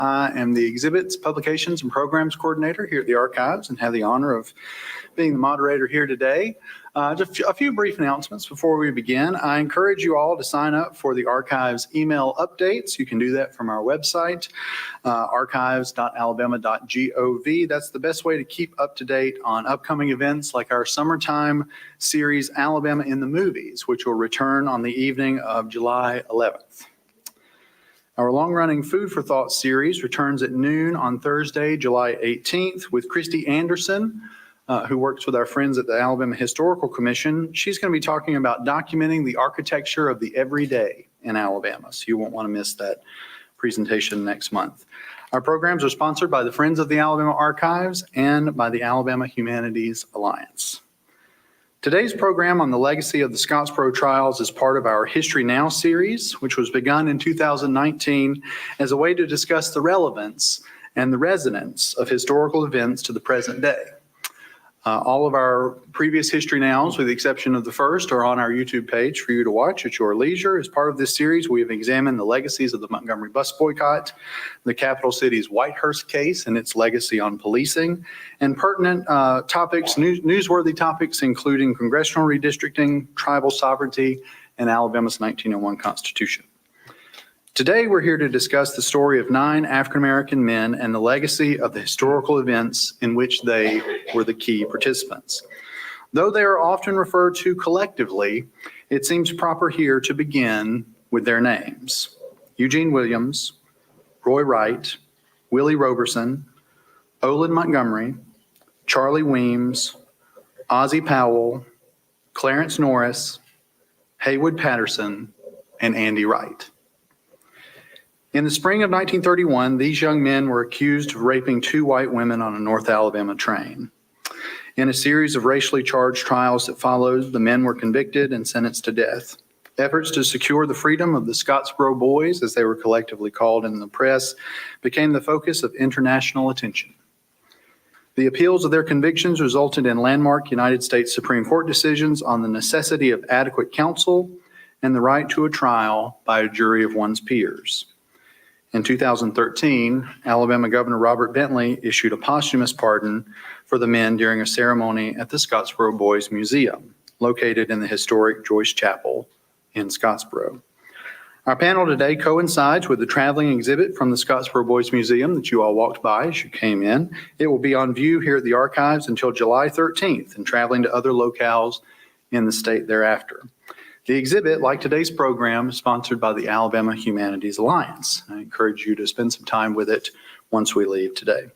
I am the Exhibits, Publications, and Programs Coordinator here at the Archives and have the honor of being the moderator here today. Just a few brief announcements before we begin. I encourage you all to sign up for the Archives email updates. You can do that from our website, archives.alabama.gov. That's the best way to keep up to date on upcoming events like our summertime series, Alabama in the Movies, which will return on the evening of July 11th. Our long-running Food for Thought series returns at noon on Thursday, July 18th with Christy Anderson, who works with our friends at the Alabama Historical Commission. She's going to be talking about documenting the architecture of the everyday in Alabama, so you won't want to miss that presentation next month. Our programs are sponsored by the Friends of the Alabama Archives and by the Alabama Humanities Alliance. Today's program on the legacy of the Scottsboro trials is part of our History Now series, which was begun in 2019 as a way to discuss the relevance and the resonance of historical events to the present day. All of our previous History Nows, with the exception of the first, are on our YouTube page for you to watch at your leisure. As part of this series, we have examined the legacies of the Montgomery bus boycott, the capital city's Whitehurst case and its legacy on policing, and pertinent topics, newsworthy topics, including congressional redistricting, tribal sovereignty, and Alabama's 1901 Constitution. Today, we're here to discuss the story of 9 African-American men and the legacy of the historical events in which they were the key participants. Though they are often referred to collectively, it seems proper here to begin with their names: Eugene Williams, Roy Wright, Willie Roberson, Olin Montgomery, Charlie Weems, Ozzie Powell, Clarence Norris, Haywood Patterson, and Andy Wright. In the spring of 1931, these young men were accused of raping 2 white women on a North Alabama train. In a series of racially charged trials that followed, the men were convicted and sentenced to death. Efforts to secure the freedom of the Scottsboro Boys, as they were collectively called in the press, became the focus of international attention. The appeals of their convictions resulted in landmark United States Supreme Court decisions on the necessity of adequate counsel and the right to a trial by a jury of one's peers. In 2013, Alabama Governor Robert Bentley issued a posthumous pardon for the men during a ceremony at the Scottsboro Boys Museum, located in the historic Joyce Chapel in Scottsboro. Our panel today coincides with the traveling exhibit from the Scottsboro Boys Museum that you all walked by as you came in. It will be on view here at the Archives until July 13th and traveling to other locales in the state thereafter. The exhibit, like today's program, is sponsored by the Alabama Humanities Alliance. I encourage you to spend some time with it once we leave today.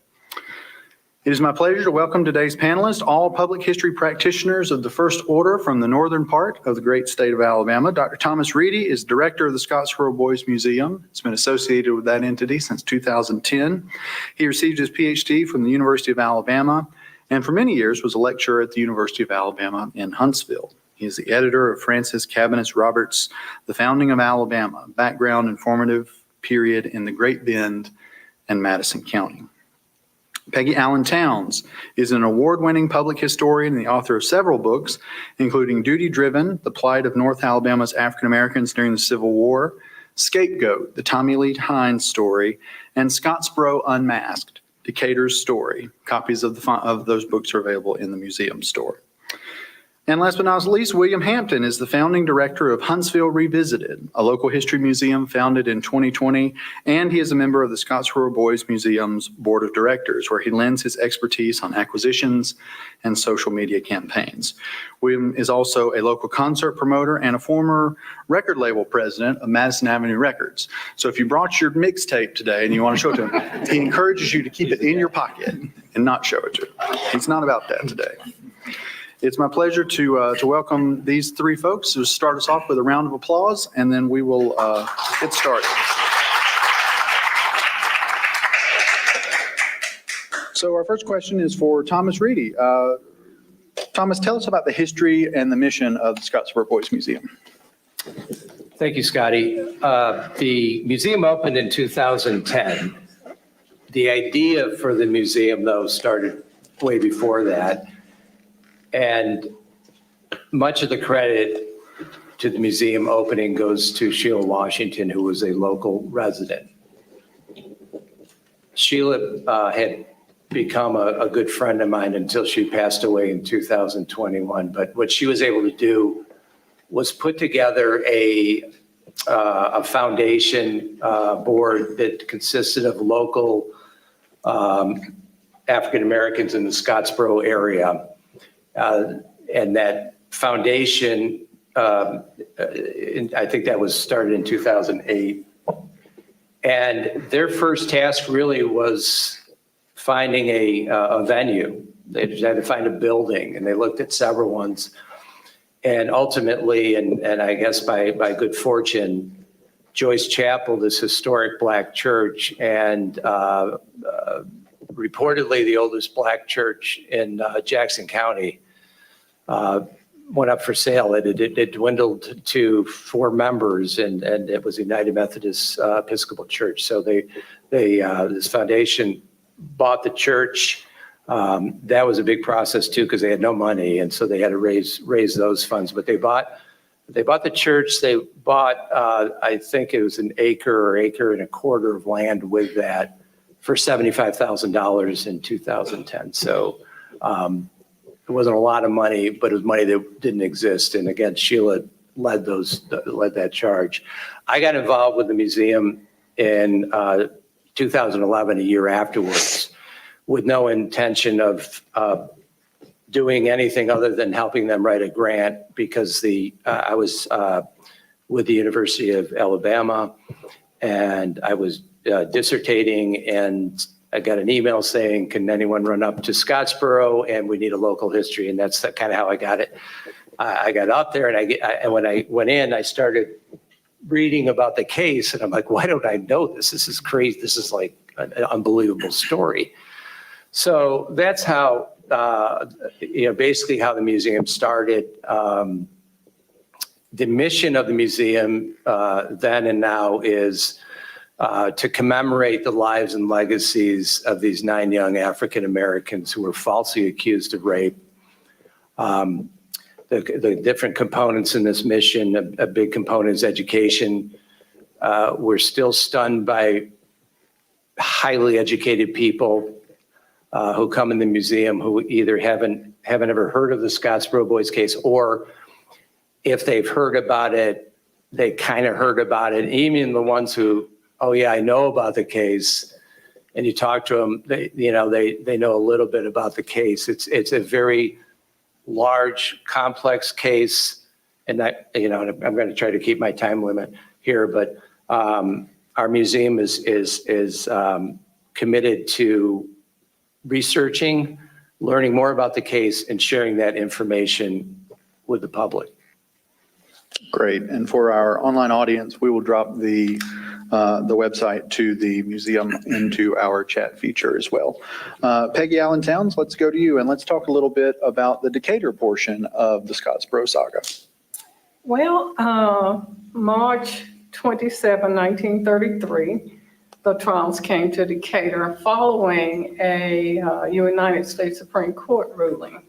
It is my pleasure to welcome today's panelists, all public history practitioners of the first order from the northern part of the great state of Alabama. Dr. Thomas Reidy is director of the Scottsboro Boys Museum. He's been associated with that entity since 2010. He received his PhD from the University of Alabama and for many years was a lecturer at the University of Alabama in Huntsville. He is the editor of Francis Cabinets Roberts' The Founding of Alabama, Background and Formative Period in the Great Bend and Madison County. Peggy Towns is an award-winning public historian and the author of several books, including Duty Driven, The Plight of North Alabama's African Americans During the Civil War, Scapegoat, The Tommy Lee Hines Story, and Scottsboro Unmasked, Decatur's Story. Copies of those books are available in the museum store. And last but not least, William Hampton is the founding director of Huntsville Revisited, a local history museum founded in 2020, and he is a member of the Scottsboro Boys Museum's Board of Directors, where he lends his expertise on acquisitions and social media campaigns. William is also a local concert promoter and a former record label president of Madison Avenue Records. So if you brought your mixtape today and you want to show it to him, he encourages you to keep it in your pocket and not show it to him. It's not about that today. It's my pleasure to welcome these 3 folks to start us off with a round of applause, and then we will get started. So our first question is for Thomas Reidy. Thomas, tell us about the history and the mission of the Scottsboro Boys Museum. Thank you, Scotty. The museum opened in 2010. The idea for the museum, though, started way before that. And much of the credit to the museum opening goes to Sheila Washington, who was a local resident. Sheila had become a good friend of mine until she passed away in 2021. But what she was able to do was put together a foundation board that consisted of local African Americans in the Scottsboro area. And that foundation, I think that was started in 2008. And their first task really was finding a venue. They just had to find a building, and they looked at several ones. And ultimately, and I guess by good fortune, Joyce Chapel, this historic Black church, and reportedly the oldest Black church in Jackson County, went up for sale. It dwindled to 4 members, and it was a United Methodist Episcopal Church. So this foundation bought the church. That was a big process too, because they had no money, and so they had to raise those funds. But they bought the church. They bought I think it was an acre or acre and a quarter of land with that for $75,000 in 2010. So it wasn't a lot of money, but it was money that didn't exist. And again, Sheila led that charge. I got involved with the museum in 2011, a year afterwards, with no intention of doing anything other than helping them write a grant, because I was with the University of Alabama, and I was dissertating, and I got an email saying, can anyone run up to Scottsboro, and we need a local history. And that's kind of how I got it. I got up there, and when I went in, I started reading about the case, and I'm like, why don't I know this? This is crazy. This is like an unbelievable story. So that's how, basically how the museum started. The mission of the museum then and now is to commemorate the lives and legacies of these 9 young African Americans who were falsely accused of rape. The different components in this mission, a big component is education. We're still stunned by highly educated people who come in the museum who either haven't ever heard of the Scottsboro Boys case, or if they've heard about it, they kind of heard about it. Even the ones who, oh yeah, I know about the case, and you talk to them, they know a little bit about the case. It's a very large, complex case, and I'm going to try to keep my time limit here, but our museum is committed to researching, learning more about the case, and sharing that information with the public. Great. And for our online audience, we will drop the website to the museum into our chat feature as well. Peggy Towns, let's go to you, and let's talk a little bit about the Decatur portion of the Scottsboro saga. Well, March 27, 1933, the Towns came to Decatur following a United States Supreme Court ruling.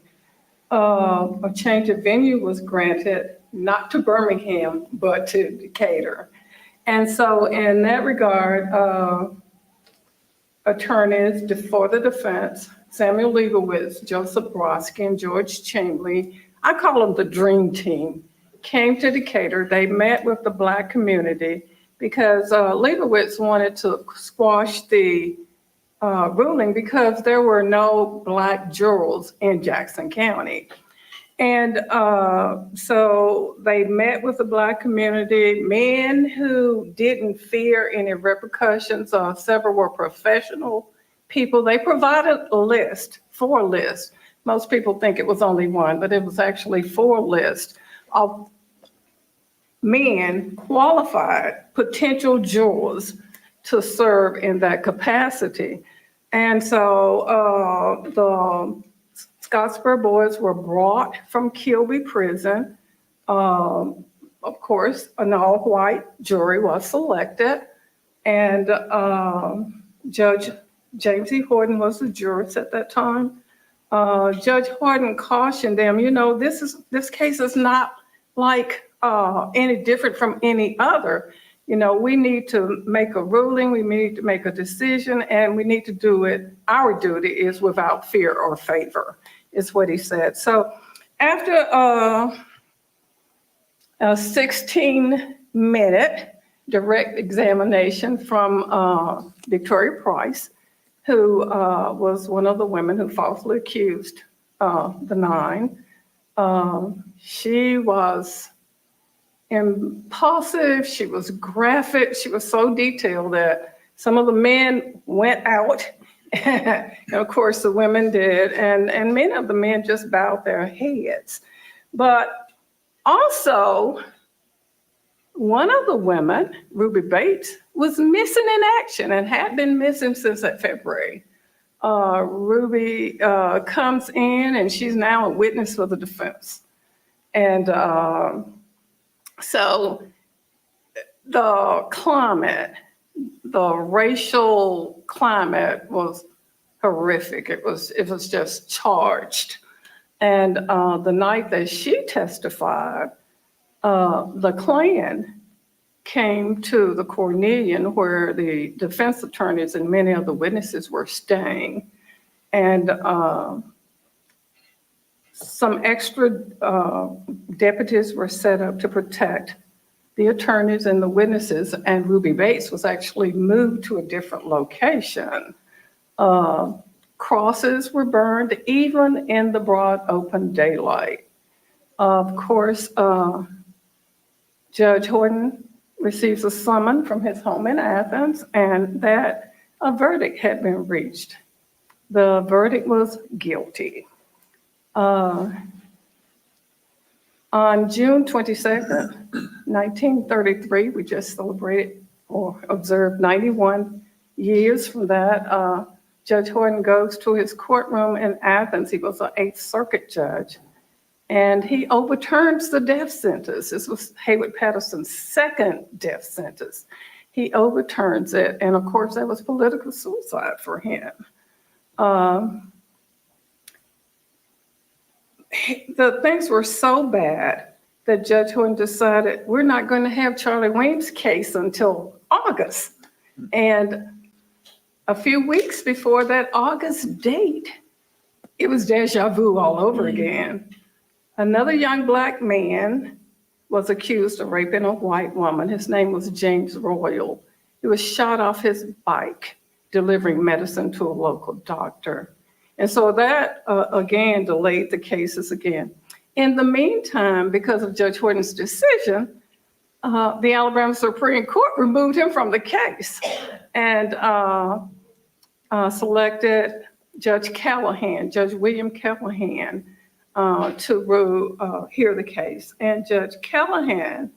A change of venue was granted, not to Birmingham, but to Decatur. And so in that regard, attorneys for the defense, Samuel Leibowitz, Joseph Brodsky, and George Chamberlain, I call them the dream team, came to Decatur. They met with the Black community because Leibowitz wanted to squash the ruling because there were no Black jurors in Jackson County. And so they met with the Black community, men who didn't fear any repercussions. Several were professional people. They provided a list, 4 lists. Most people think it was only 1, but it was actually 4 lists of men, qualified potential jurors to serve in that capacity. And so the Scottsboro Boys were brought from Kilby Prison. Of course, an all-white jury was selected, and Judge James E. Horton was the jurist at that time. Judge Horton cautioned them, this case is not like any different from any other. we need to make a ruling, we need to make a decision, and we need to do it. Our duty is without fear or favor, is what he said. So after a 16-minute direct examination from Victoria Price, who was one of the women who falsely accused the 9. She was impulsive, she was graphic, she was so detailed that some of the men went out, and of course the women did, and many of the men just bowed their heads. But also, one of the women, Ruby Bates, was missing in action and had been missing since that February. Ruby comes in and she's now a witness for the defense. And so the climate, the racial climate was horrific. It was just charged. And the night that she testified, the Klan came to the Cornelian where the defense attorneys and many of the witnesses were staying. And some extra deputies were set up to protect the attorneys and the witnesses, and Ruby Bates was actually moved to a different location. Crosses were burned even in the broad open daylight. Of course, Judge Horton receives a summon from his home in Athens, and that a verdict had been reached. The verdict was guilty. On June 22nd, 1933, we just celebrated or observed 91 years from that. Judge Horton goes to his courtroom in Athens. He was an 8th Circuit judge, and he overturns the death sentence. This was Haywood Patterson's second death sentence. He overturns it, and of course, that was political suicide for him. The things were so bad that Judge Horton decided we're not going to have Charlie Weems' case until August. And a few weeks before that August date, it was deja vu all over again. Another young Black man was accused of raping a white woman. His name was James Royal. He was shot off his bike delivering medicine to a local doctor. And so that, again, delayed the cases again. In the meantime, because of Judge Horton's decision, the Alabama Supreme Court removed him from the case and selected Judge Callahan, Judge William Callahan, to hear the case. And Judge Callahan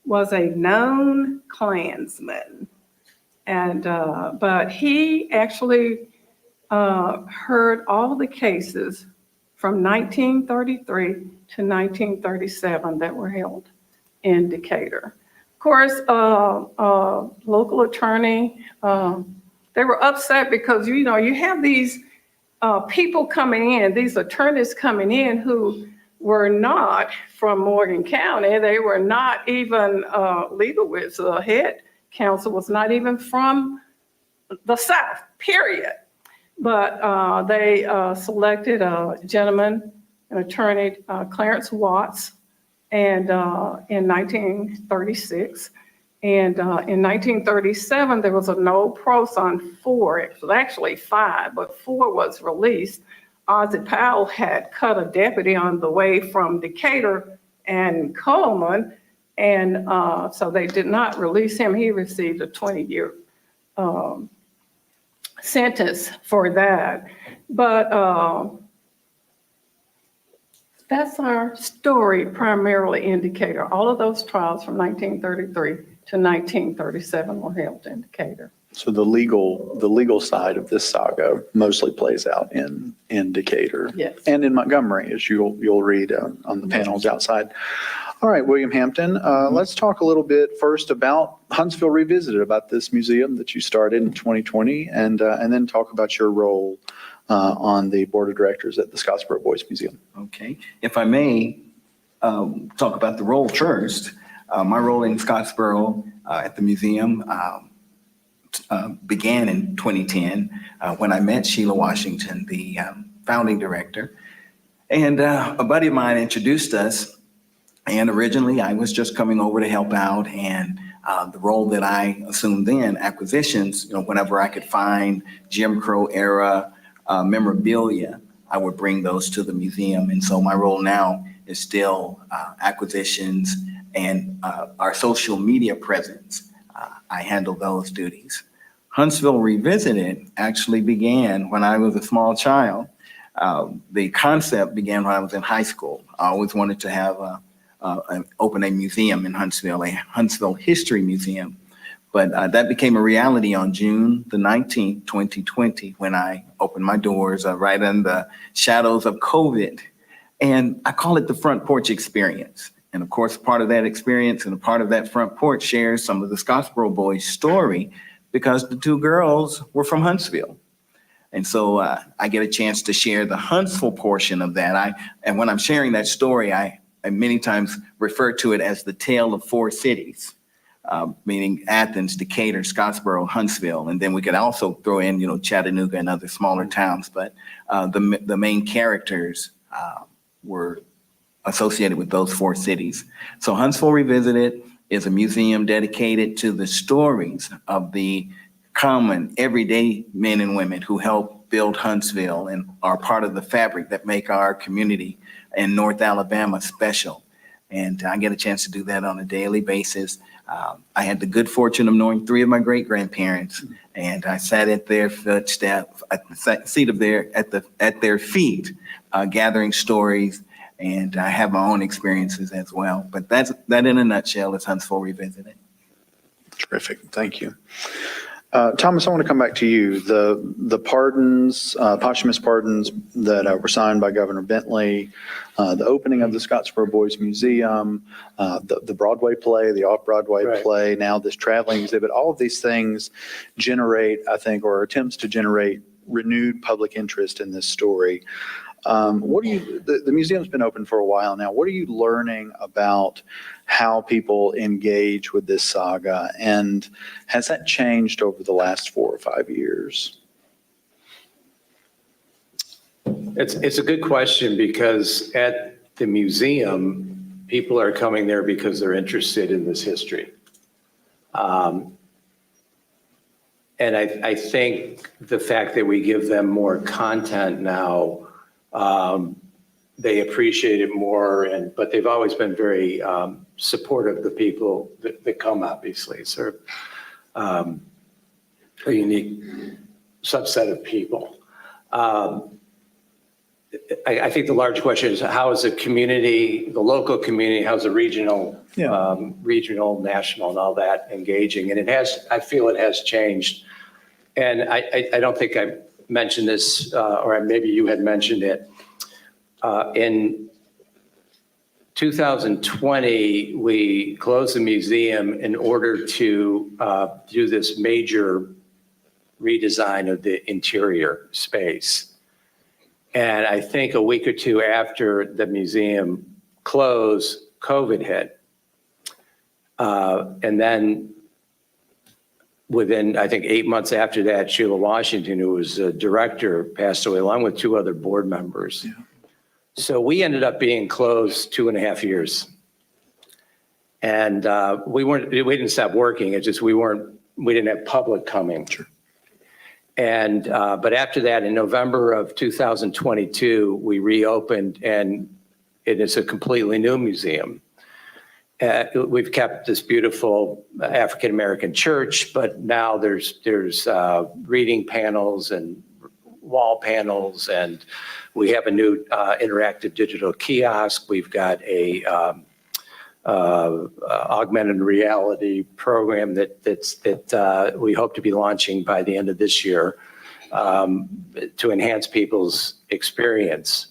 was a known Klansman, and but he actually heard all the cases from 1933 to 1937 that were held in Decatur. Of course, local attorney, they were upset because, you have these people coming in, these attorneys coming in who were not from Morgan County. They were not even Leibowitz, the head counsel was not even from the South, period. But they selected a gentleman, an attorney, Clarence Watts, and in 1936. And in 1937, there was a no pros on 4. It was actually 5, but 4 was released. Ozzie Powell had cut a deputy on the way from Decatur and Coleman, and so they did not release him. He received a 20-year sentence for that. But that's our story primarily in Decatur. All of those trials from 1933 to 1937 were held in Decatur. So the legal side of this saga mostly plays out in Decatur. Yes. And in Montgomery, as you'll read on the panels outside. All right, William Hampton, let's talk a little bit first about Huntsville Revisited, about this museum that you started in 2020, and then talk about your role on the board of directors at the Scottsboro Boys Museum. Okay, if I may talk about the role first. My role in Scottsboro at the museum began in 2010 when I met Sheila Washington, the founding director. And a buddy of mine introduced us. And originally, I was just coming over to help out. And the role that I assumed then, acquisitions, whenever I could find Jim Crow era memorabilia, I would bring those to the museum. And so my role now is still acquisitions and our social media presence. I handle those duties. Huntsville Revisited actually began when I was a small child. The concept began when I was in high school. I always wanted to have open a museum in Huntsville, a Huntsville History Museum. But that became a reality on June the 19th, 2020, when I opened my doors right in the shadows of COVID. And I call it the front porch experience. And of course, part of that experience and a part of that front porch shares some of the Scottsboro Boys story, because the two girls were from Huntsville. And so I get a chance to share the Huntsville portion of that. And when I'm sharing that story, I many times refer to it as the tale of four cities, meaning Athens, Decatur, Scottsboro, Huntsville. And then we could also throw in, Chattanooga and other smaller towns. But the main characters were associated with those four cities. So Huntsville Revisited is a museum dedicated to the stories of the common everyday men and women who help build Huntsville and are part of the fabric that make our community in North Alabama special. And I get a chance to do that on a daily basis. I had the good fortune of knowing three of my great-grandparents, and I sat at their footsteps, at their feet, gathering stories, and I have my own experiences as well. But that in a nutshell is Huntsville Revisited. Terrific. Thank you. Thomas, I want to come back to you. The pardons, posthumous pardons that were signed by Governor Bentley, the opening of the Scottsboro Boys Museum, the Broadway play, the off-Broadway play, now this traveling exhibit, all of these things generate, I think, or attempts to generate renewed public interest in this story. The museum's been open for a while now. What are you learning about how people engage with this saga? And has that changed over the last 4 or 5 years? It's a good question, because at the museum, people are coming there because they're interested in this history. And I think the fact that we give them more content now, they appreciate it more, but they've always been very supportive of the people that come, obviously. It's sort of a unique subset of people. I think the large question is, how is the community, the local community, how's the regional, national, and all that engaging? And I feel it has changed. And I don't think I mentioned this, or maybe you had mentioned it. In 2020, we closed the museum in order to do this major redesign of the interior space. And I think a week or two after the museum closed, COVID hit. And then within, I think, 8 months after that, Sheila Washington, who was a director, passed away, along with 2 other board members. Yeah. So we ended up being closed 2.5 years. And we didn't stop working. It's just we didn't have public coming. Sure. And but after that, in November of 2022, we reopened, and it is a completely new museum. We've kept this beautiful African-American church, but now there's reading panels and wall panels, and we have a new interactive digital kiosk. We've got a augmented reality program that we hope to be launching by the end of this year to enhance people's experience.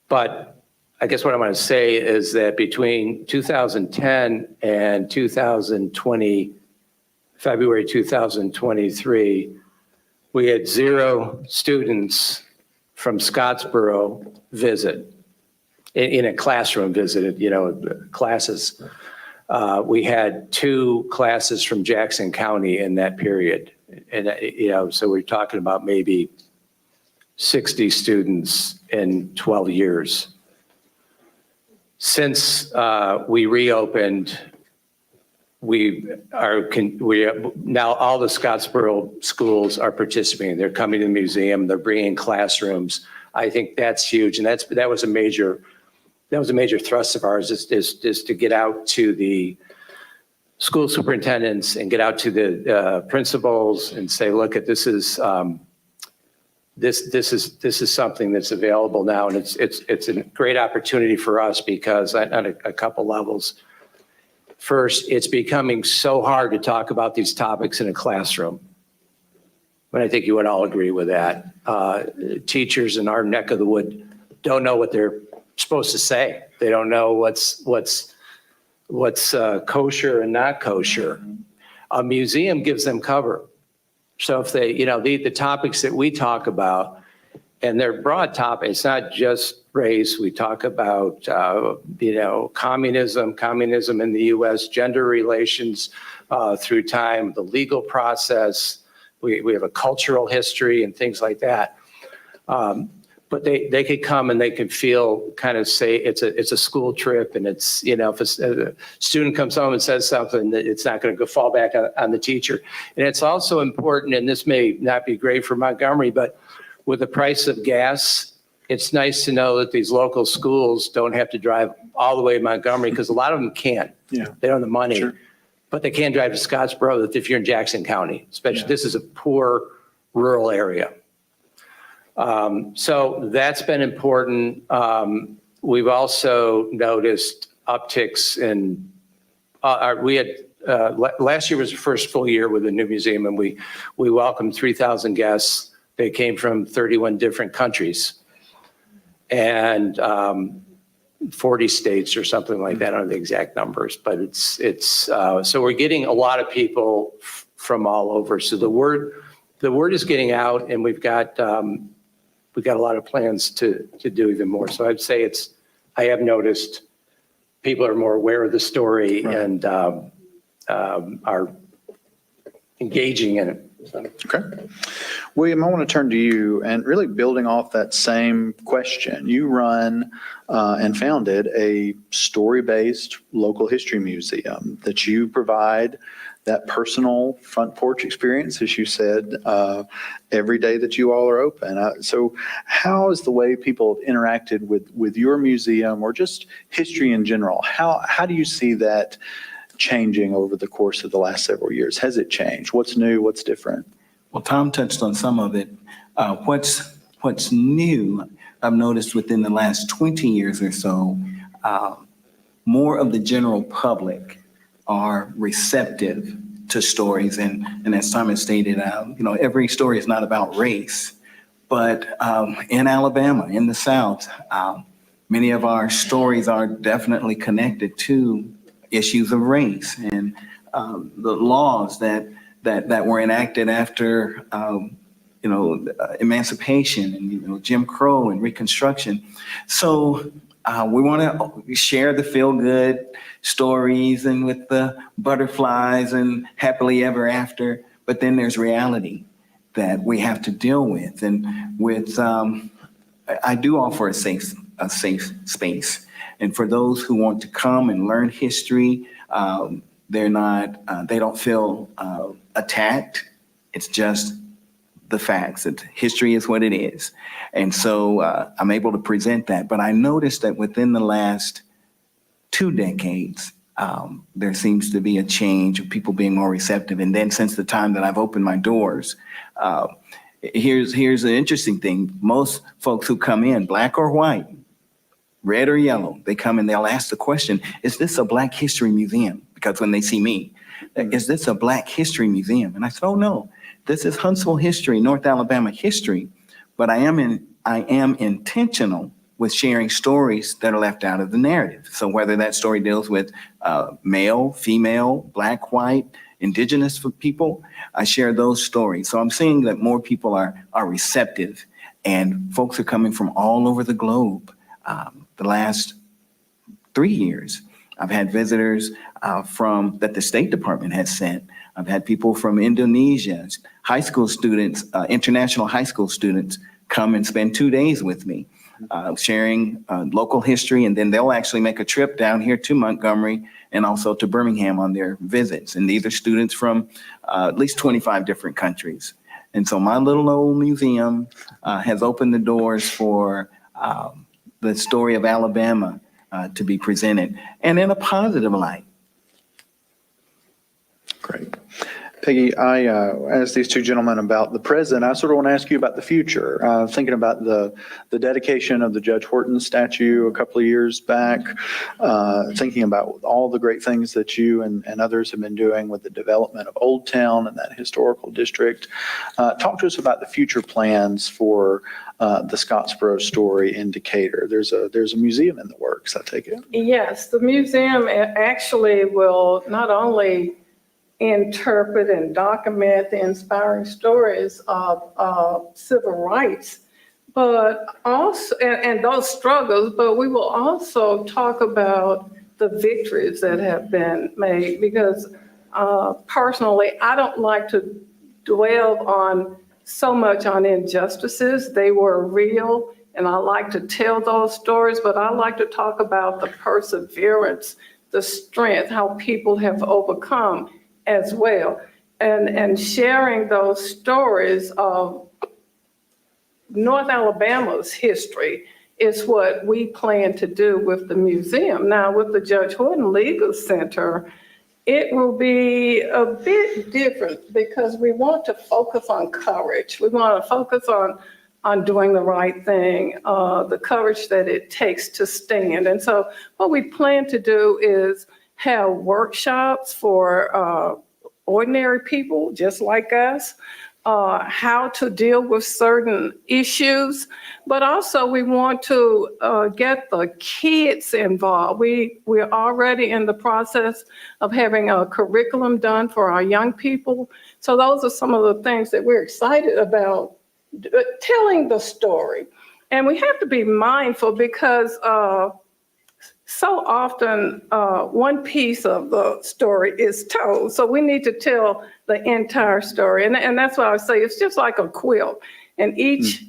But I guess what I want to say is that between 2010 and February 2023, we had 0 students from Scottsboro visit in a classroom visit, classes. We had 2 classes from Jackson County in that period. And, so we're talking about maybe 60 students in 12 years. Since we reopened, now all the Scottsboro schools are participating. They're coming to the museum. They're bringing classrooms. I think that's huge, and that was a major thrust of ours is to get out to the school superintendents and get out to the principals and say, look, this is something that's available now, and it's a great opportunity for us because on a couple levels. First, it's becoming so hard to talk about these topics in a classroom. But I think you would all agree with that. Teachers in our neck of the wood don't know what they're supposed to say. They don't know what's kosher and not kosher. A museum gives them cover. So if they, the topics that we talk about, and they're broad topics, it's not just race. We talk about, communism in the U.S., gender relations through time, the legal process. We have a cultural history and things like that. But they could come and they could feel kind of say it's a school trip, and it's, if a student comes home and says something, that it's not going to fall back on the teacher. And it's also important, and this may not be great for Montgomery, but with the price of gas, it's nice to know that these local schools don't have to drive all the way to Montgomery, because a lot of them can't. Yeah. They don't have the money. Sure. But they can drive to Scottsboro if you're in Jackson County, especially. This is a poor rural area. So that's been important. We've also noticed upticks in, last year was the first full year with the new museum, and we welcomed 3,000 guests. They came from 31 different countries and 40 states or something like that. I don't know the exact numbers, but so we're getting a lot of people from all over. So the word is getting out, and we've got a lot of plans to do even more. So I'd say I have noticed people are more aware of the story, right, and are engaging in it. Okay. William, I want to turn to you, and really building off that same question. You run and founded a story-based local history museum that you provide that personal front porch experience, as you said, every day that you all are open. So how is the way people have interacted with your museum, or just history in general? How do you see that changing over the course of the last several years? Has it changed? What's new? What's different? Well, Tom touched on some of it. What's new, I've noticed within the last 20 years or so, more of the general public are receptive to stories. And as Tom has stated, every story is not about race, but in Alabama, in the South, many of our stories are definitely connected to issues of race and the laws that were enacted after emancipation and Jim Crow and Reconstruction. So we want to share the feel-good stories and with the butterflies and happily ever after, but then there's reality that we have to deal with. And with I do offer a safe space. And for those who want to come and learn history, they don't feel attacked. It's just the facts. History is what it is. And so I'm able to present that. But I noticed that within the last 2 decades, there seems to be a change of people being more receptive. And then since the time that I've opened my doors, here's an interesting thing. Most folks who come in, black or white, red or yellow, they come and they'll ask the question, is this a Black History Museum? Because when they see me, is this a Black History Museum? And I said, oh no, this is Huntsville history, North Alabama history, but I am intentional with sharing stories that are left out of the narrative. So whether that story deals with male, female, black, white, indigenous people, I share those stories. So I'm seeing that more people are receptive, and folks are coming from all over the globe. The last 3 years, I've had visitors that the State Department has sent. I've had people from Indonesia, high school students, international high school students come and spend 2 days with me, sharing local history, and then they'll actually make a trip down here to Montgomery and also to Birmingham on their visits. And these are students from at least 25 different countries. And so my little old museum has opened the doors for the story of Alabama to be presented, and in a positive light. Great. Peggy, I asked these two gentlemen about the present. I sort of want to ask you about the future. Thinking about the dedication of the Judge Horton statue a couple of years back, thinking about all the great things that you and others have been doing with the development of Old Town and that historical district. Talk to us about the future plans for the Scottsboro story in Decatur. There's a museum in the works, I take it. Yes, the museum actually will not only interpret and document the inspiring stories of civil rights, but also, and those struggles, but we will also talk about the victories that have been made, because personally, I don't like to dwell on so much on injustices. They were real, and I like to tell those stories, but I like to talk about the perseverance, the strength, how people have overcome as well. And sharing those stories of North Alabama's history is what we plan to do with the museum. Now, with the Judge Horton Legal Center, it will be a bit different because we want to focus on courage. We want to focus on doing the right thing, the courage that it takes to stand. And so what we plan to do is have workshops for ordinary people just like us, how to deal with certain issues, but also we want to get the kids involved. We're already in the process of having a curriculum done for our young people. So those are some of the things that we're excited about, telling the story. And we have to be mindful because so often one piece of the story is told. So we need to tell the entire story. And that's why I say it's just like a quilt. And each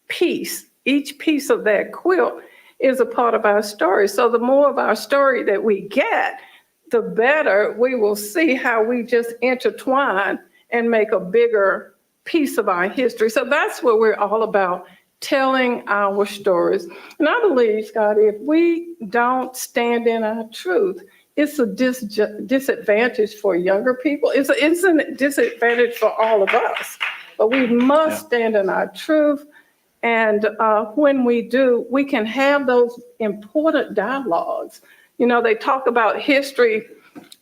piece of that quilt is a part of our story. So the more of our story that we get, the better we will see how we just intertwine and make a bigger piece of our history. So that's what we're all about, telling our stories. And I believe, Scotty, if we don't stand in our truth, it's a disadvantage for younger people. It's a disadvantage for all of us. But we must stand in our truth. And when we do, we can have those important dialogues. You know, they talk about history,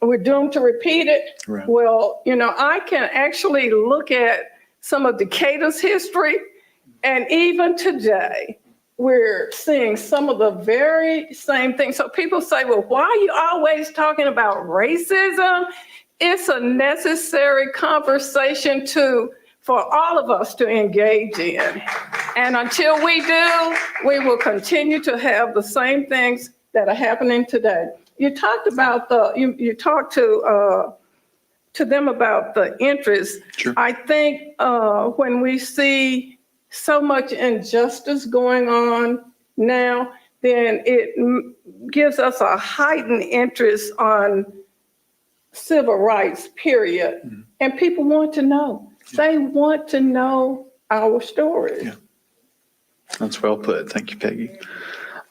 we're doomed to repeat it. Right. Well, you know, I can actually look at some of Decatur's history, and even today, we're seeing some of the very same things. So people say, well, why are you always talking about racism? It's a necessary conversation for all of us to engage in. And until we do, we will continue to have the same things that are happening today. You talked about you talked to them about the interest. Sure. I think when we see so much injustice going on now, then it gives us a heightened interest on civil rights, period. Mm-hmm. And people want to know. Yeah. They want to know our stories. Yeah. That's well put. Thank you, Peggy.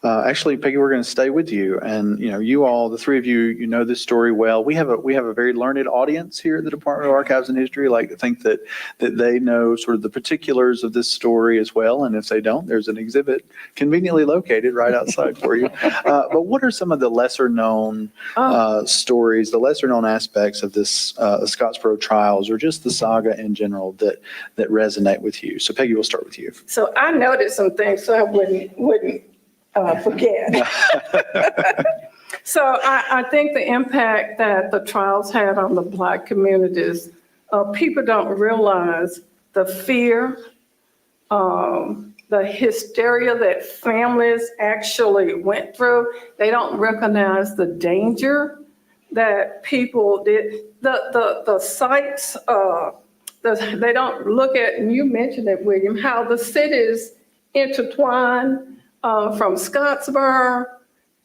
Actually, Peggy, we're going to stay with you, and you all, the three of you, you know this story well. We have a very learned audience here at the Department of Archives and History. I like to think that they know sort of the particulars of this story as well, and if they don't, there's an exhibit conveniently located right outside for you. But what are some of the lesser known stories, the lesser known aspects of this Scottsboro trials, or just the saga in general that resonate with you? So, Peggy, we'll start with you. So I noticed some things so I wouldn't forget. So I think the impact that the trials had on the Black people don't realize the fear, the the hysteria that families actually went through. They don't recognize the danger that people did. The sites, they don't look at, and you mentioned it, William, how the cities intertwine from Scottsboro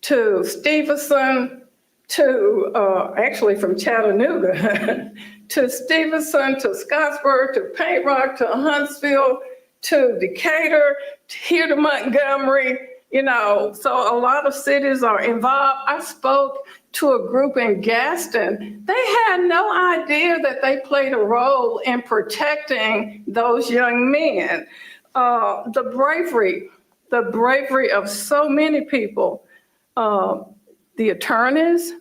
to Stevenson to, actually from Chattanooga to Stevenson to Scottsboro to Paint Rock to Huntsville to Decatur, here to Montgomery, you know, so a lot of cities are involved. I spoke to a group in Gaston. They had no idea that they played a role in protecting those young men. The bravery of so many people, the attorneys,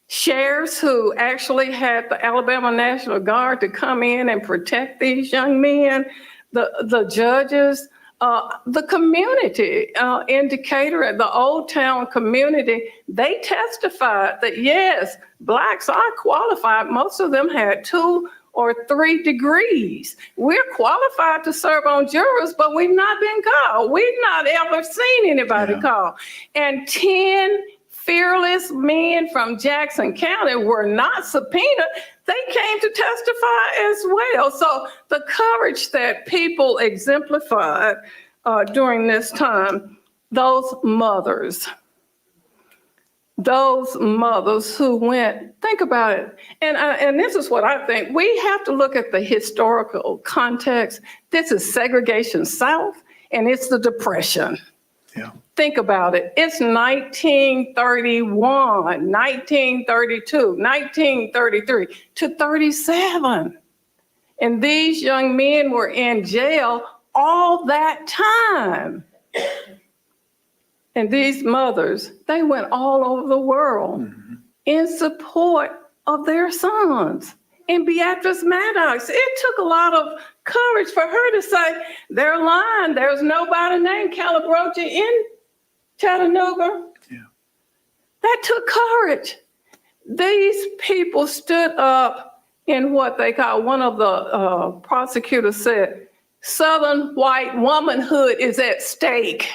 sheriffs who actually had the Alabama National Guard to come in and protect these young men, the judges, the community in Decatur, the Old Town community, they testified that yes, Blacks are qualified. Most of them had 2 or 3 degrees. We're qualified to serve on juries, but we've not been called. We've not ever seen anybody called. And 10 fearless men from Jackson County were not subpoenaed. They came to testify as well. So the courage that people exemplified during this time, those mothers who went, think about it. And this is what I think. We have to look at the historical context. This is segregation South, and it's the Depression. Yeah. Think about it. It's 1931, 1932, 1933 to 37. And these young men were in jail all that time. And these mothers, they went all over the world in support of their sons. And Beatrice Maddox, it took a lot of courage for her to say, they're lying. There's nobody named Calabrocha in Chattanooga. Yeah. That took courage. These people stood up in what they call, one of the prosecutors said, Southern white womanhood is at stake.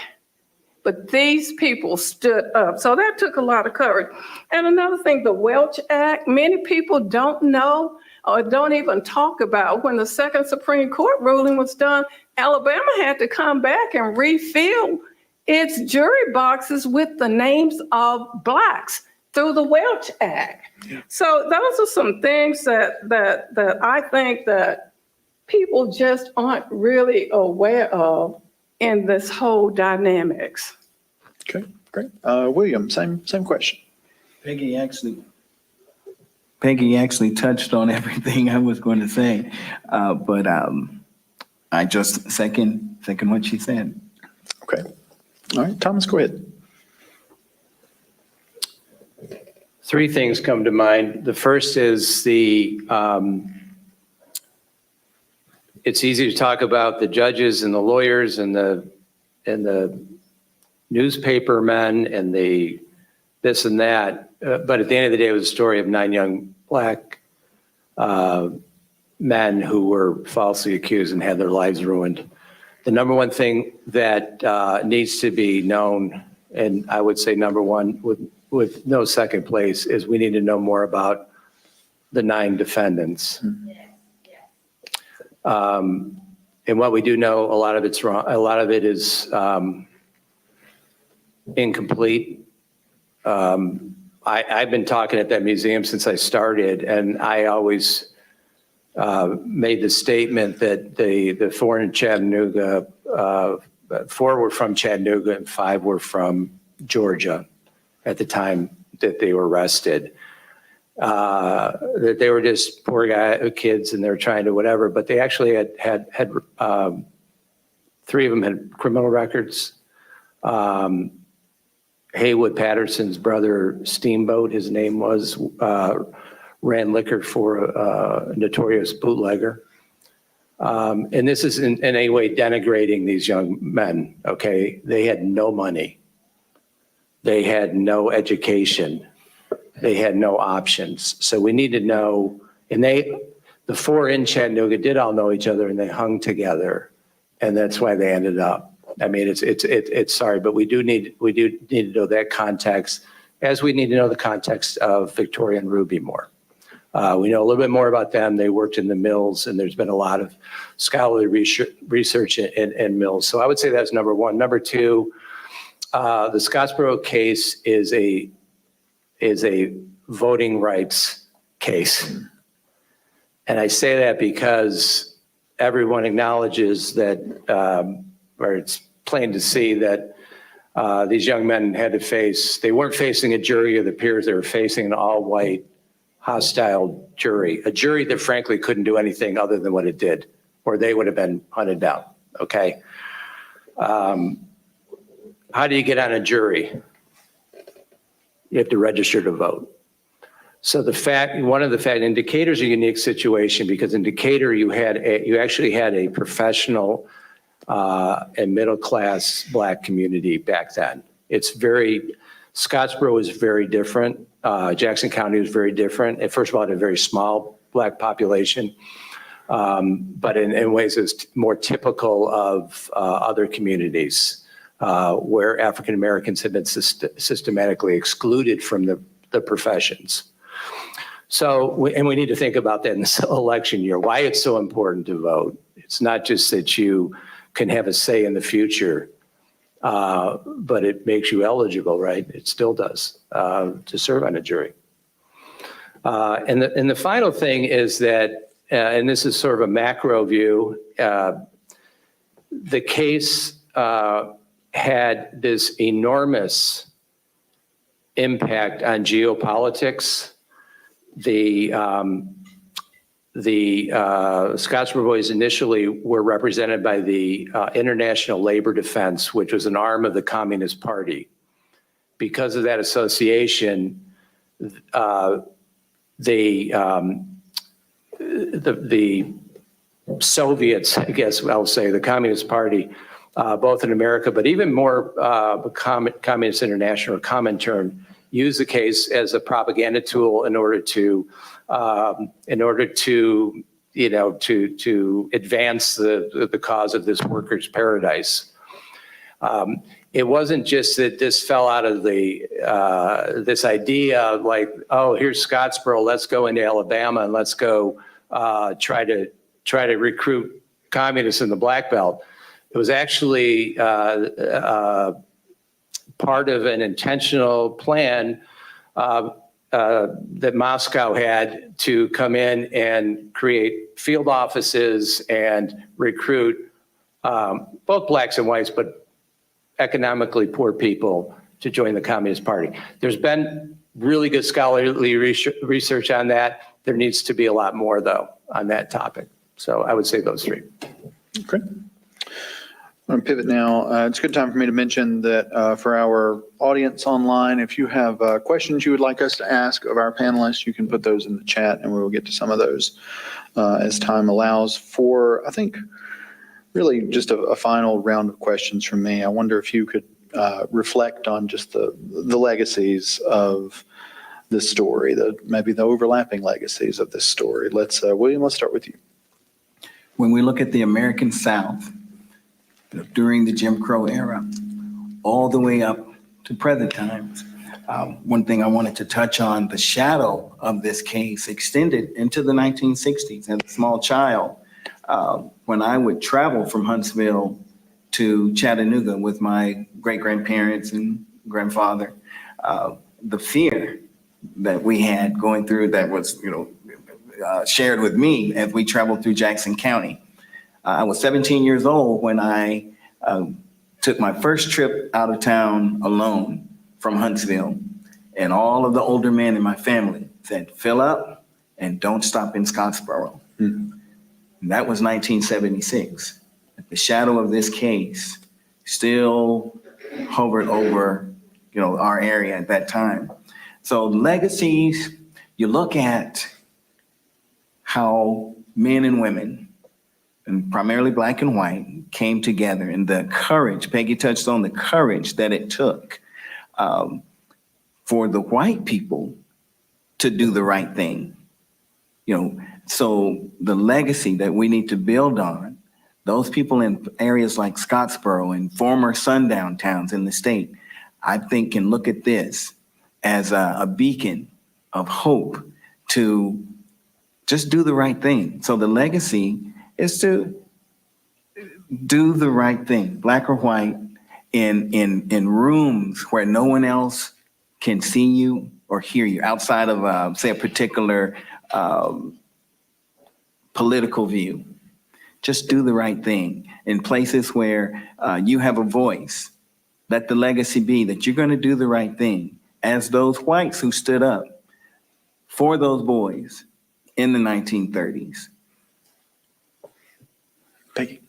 But these people stood up. So that took a lot of courage. And another thing, the Welch Act, many people don't know or don't even talk about. When the second Supreme Court ruling was done, Alabama had to come back and refill its jury boxes with the names of Blacks through the Welch Act. Yeah. So those are some things that I think that people just aren't really aware of in this whole dynamics. Okay, great. William, same question. Peggy actually touched on everything I was going to say, but I just second what she said. Okay. All right, Thomas, go ahead. 3 things come to mind. The first is it's easy to talk about the judges and the lawyers and the newspaper men and the this and that, but at the end of the day, it was a story of 9 young Black men who were falsely accused and had their lives ruined. The number one thing that needs to be known, and I would say number one with no second place, is we need to know more about the 9 defendants. And what we do know, a lot of it's wrong. A lot of it is incomplete. I've been talking at that museum since I started, and I always made the statement that the 4 in Chattanooga, 4 were from Chattanooga and 5 were from Georgia at the time that they were arrested. That they were just poor kids and they were trying to whatever, but they actually had 3 of them had criminal records. Haywood Patterson's brother, Steamboat, his name was, ran liquor for a notorious bootlegger. And this isn't in any way denigrating these young men, okay? They had no money. They had no education. They had no options. So we need to know, and the 4 in Chattanooga did all know each other and they hung together. And that's why they ended up I mean, it's sorry, but we do need to know that context, as we need to know the context of Victoria and Ruby more. We know a little bit more about them. They worked in the mills, and there's been a lot of scholarly research in mills. So I would say that's number one. Number two, the Scottsboro case is a voting rights case. And I say that because everyone acknowledges that, or it's plain to see that these young men had to face, they weren't facing a jury of their peers, they were facing an all-white hostile jury, a jury that frankly couldn't do anything other than what it did, or they would have been hunted down, okay? How do you get on a jury? You have to register to vote. So one of the facts, in Decatur's a unique situation because in Decatur you actually had a professional and middle-class Black community back then. Scottsboro was very different. Jackson County was very different. And first of all, it had a very small Black population, but in ways it's more typical of other communities where African Americans have been systematically excluded from the professions. So, we need to think about that in this election year, why it's so important to vote. It's not just that you can have a say in the future, but it makes you eligible, right? It still does, to serve on a jury. And the final thing is that, and this is sort of a macro view, the case had this enormous impact on geopolitics. The Scottsboro Boys initially were represented by the International Labor Defense, which was an arm of the Communist Party. Because of that association, the Soviets, I guess I'll say, the Communist Party, both in America, but even more Communist International, or Comintern, use the case as a propaganda tool in order to advance the cause of this workers' paradise. It wasn't just that this fell out of this idea of like, oh, here's Scottsboro, let's go into Alabama and let's go try to recruit communists in the Black Belt. It was actually part of an intentional plan that Moscow had to come in and create field offices and recruit both Blacks and whites, but economically poor people to join the Communist Party. There's been really good scholarly research on that. There needs to be a lot more, though, on that topic. So I would say those three. Okay. I'm going to pivot now. It's a good time for me to mention that for our audience online, if you have questions you would like us to ask of our panelists, you can put those in the chat and we will get to some of those as time allows. For, I think, really just a final round of questions from me, I wonder if you could reflect on just the legacies of this story, maybe the overlapping legacies of this story. William, let's start with you. When we look at the American South, during the Jim Crow era, all the way up to present times. One thing I wanted to touch on, the shadow of this case extended into the 1960s. As a small child, when I would travel from Huntsville to Chattanooga with my great-grandparents and grandfather, the fear that we had going through that was, shared with me as we traveled through Jackson County. I was 17 years old when I took my first trip out of town alone from Huntsville, and all of the older men in my family said, fill up and don't stop in Scottsboro. Mm-hmm. And that was 1976. The shadow of this case still hovered over, our area at that time. So legacies, you look at how men and women, and primarily Black and white, came together, and the courage, Peggy touched on the courage that it took for the white people to do the right thing. So the legacy that we need to build on, those people in areas like Scottsboro and former sundown towns in the state, I think can look at this as a beacon of hope to just do the right thing. So the legacy is to do the right thing, black or white, in rooms where no one else can see you or hear you outside of, say, a particular political view. Just do the right thing in places where you have a voice. Let the legacy be that you're going to do the right thing, as those whites who stood up for those boys in the 1930s. Peggy.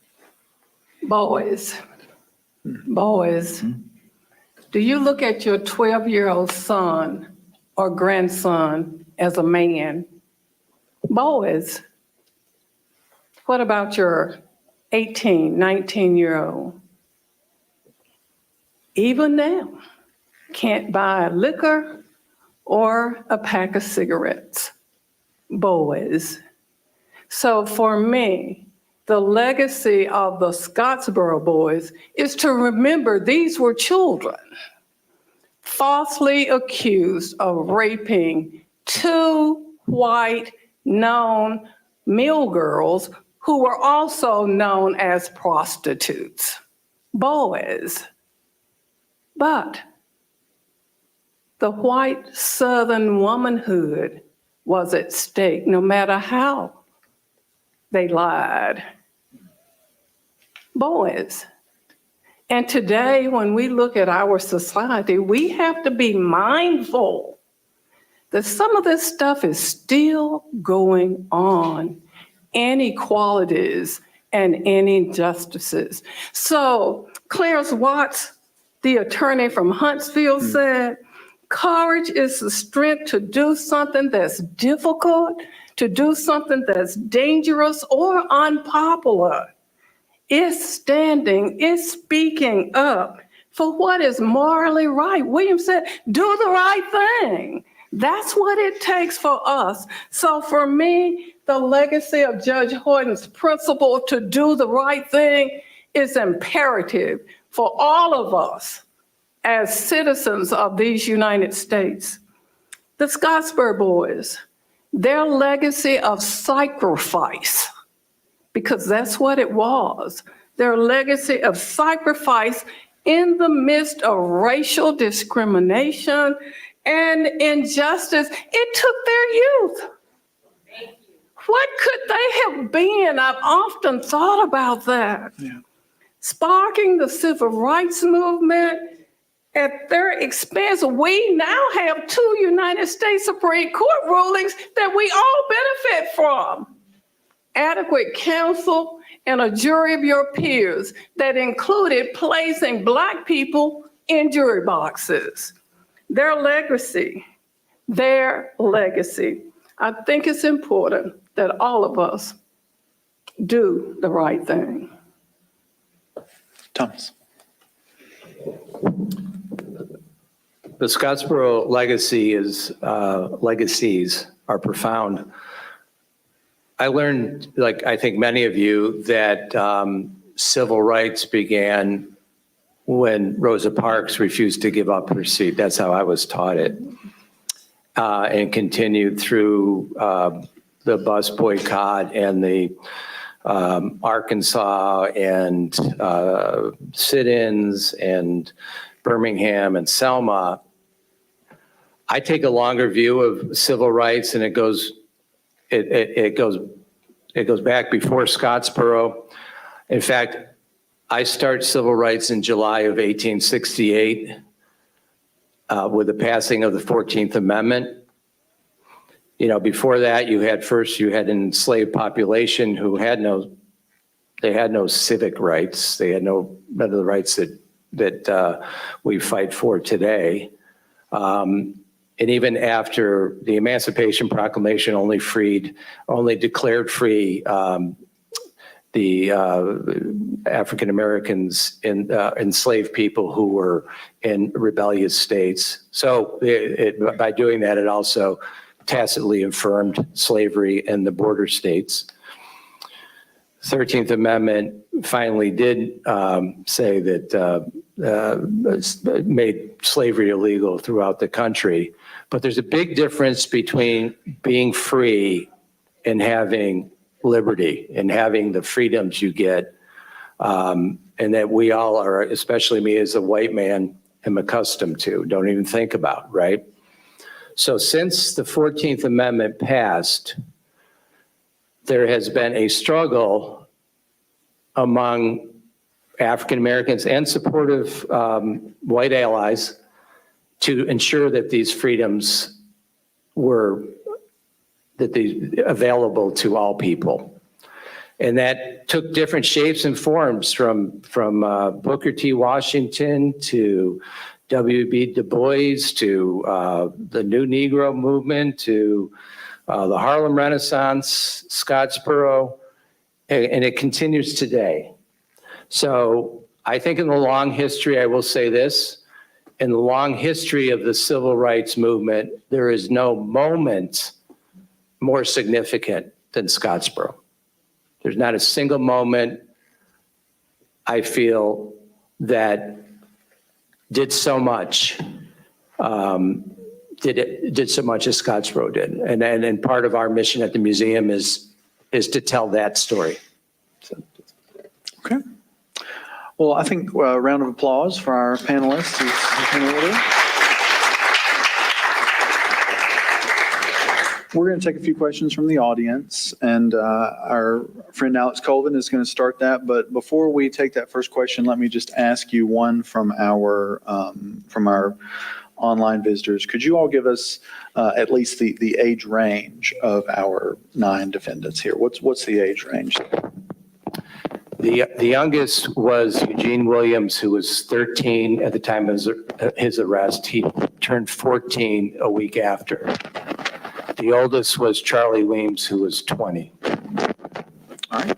Boys, do you look at your 12-year-old son or grandson as a man? Boys, what about your 18, 19-year-old? Even now, can't buy liquor or a pack of cigarettes. Boys. So for me, the legacy of the Scottsboro Boys is to remember these were children falsely accused of raping two white known mill girls who were also known as prostitutes. Boys. But the white Southern womanhood was at stake, no matter how they lied. Boys. And today, when we look at our society, we have to be mindful that some of this stuff is still going on. Inequalities and injustices. So Clarence Watts, the attorney from Huntsville, said, courage is the strength to do something that's difficult, to do something that's dangerous or unpopular. It's standing, it's speaking up for what is morally right. William said, do the right thing. That's what it takes for us. So for me, the legacy of Judge Horton's principle to do the right thing is imperative for all of us as citizens of these United States. The Scottsboro Boys, their legacy of sacrifice, because that's what it was, their legacy of sacrifice in the midst of racial discrimination and injustice, it took their youth. What could they have been? I've often thought about that. Yeah. Sparking the civil rights movement at their expense. We now have 2 United States Supreme Court rulings that we all benefit from. Adequate counsel and a jury of your peers that included placing Black people in jury boxes. Their legacy. I think it's important that all of us do the right thing. Thomas. The Scottsboro legacy is, legacies are profound. I learned, like I think many of you, that civil rights began when Rosa Parks refused to give up her seat. That's how I was taught it. And continued through the bus boycott and the Arkansas and sit-ins and Birmingham and Selma. I take a longer view of civil rights, and it goes back before Scottsboro. In fact, I start civil rights in July of 1868 with the passing of the 14th Amendment. You know, before that, you had an enslaved population who had no civic rights. They had none of the rights that we fight for today. And even after the Emancipation Proclamation only declared free the African Americans and enslaved people who were in rebellious states. So by doing that, it also tacitly affirmed slavery in the border states. 13th Amendment finally did say that made slavery illegal throughout the country. But there's a big difference between being free and having liberty and having the freedoms you get, and that we all are, especially me as a white man, am accustomed to, don't even think about, right? So since the 14th Amendment passed, there has been a struggle among African Americans and supportive white allies to ensure that these freedoms were available to all people. And that took different shapes and forms from Booker T. Washington to W.B. Du Bois to the New Negro movement to the Harlem Renaissance, Scottsboro, and it continues today. So I think in the long history, I will say this, in the long history of the civil rights movement, there is no moment more significant than Scottsboro. There's not a single moment I feel that did so much, did so much as Scottsboro did. And part of our mission at the museum is to tell that story. So. Okay. Well, I think a round of applause for our panelists is in order. We're going to take a few questions from the audience, and our friend Alex Colvin is going to start that. But before we take that first question, let me just ask you one from our online visitors. Could you all give us at least the age range of our 9 defendants here? What's the age range? The youngest was Eugene Williams, who was 13 at the time of his arrest. He turned 14 a week after. The oldest was Charlie Weems, who was 20. All right.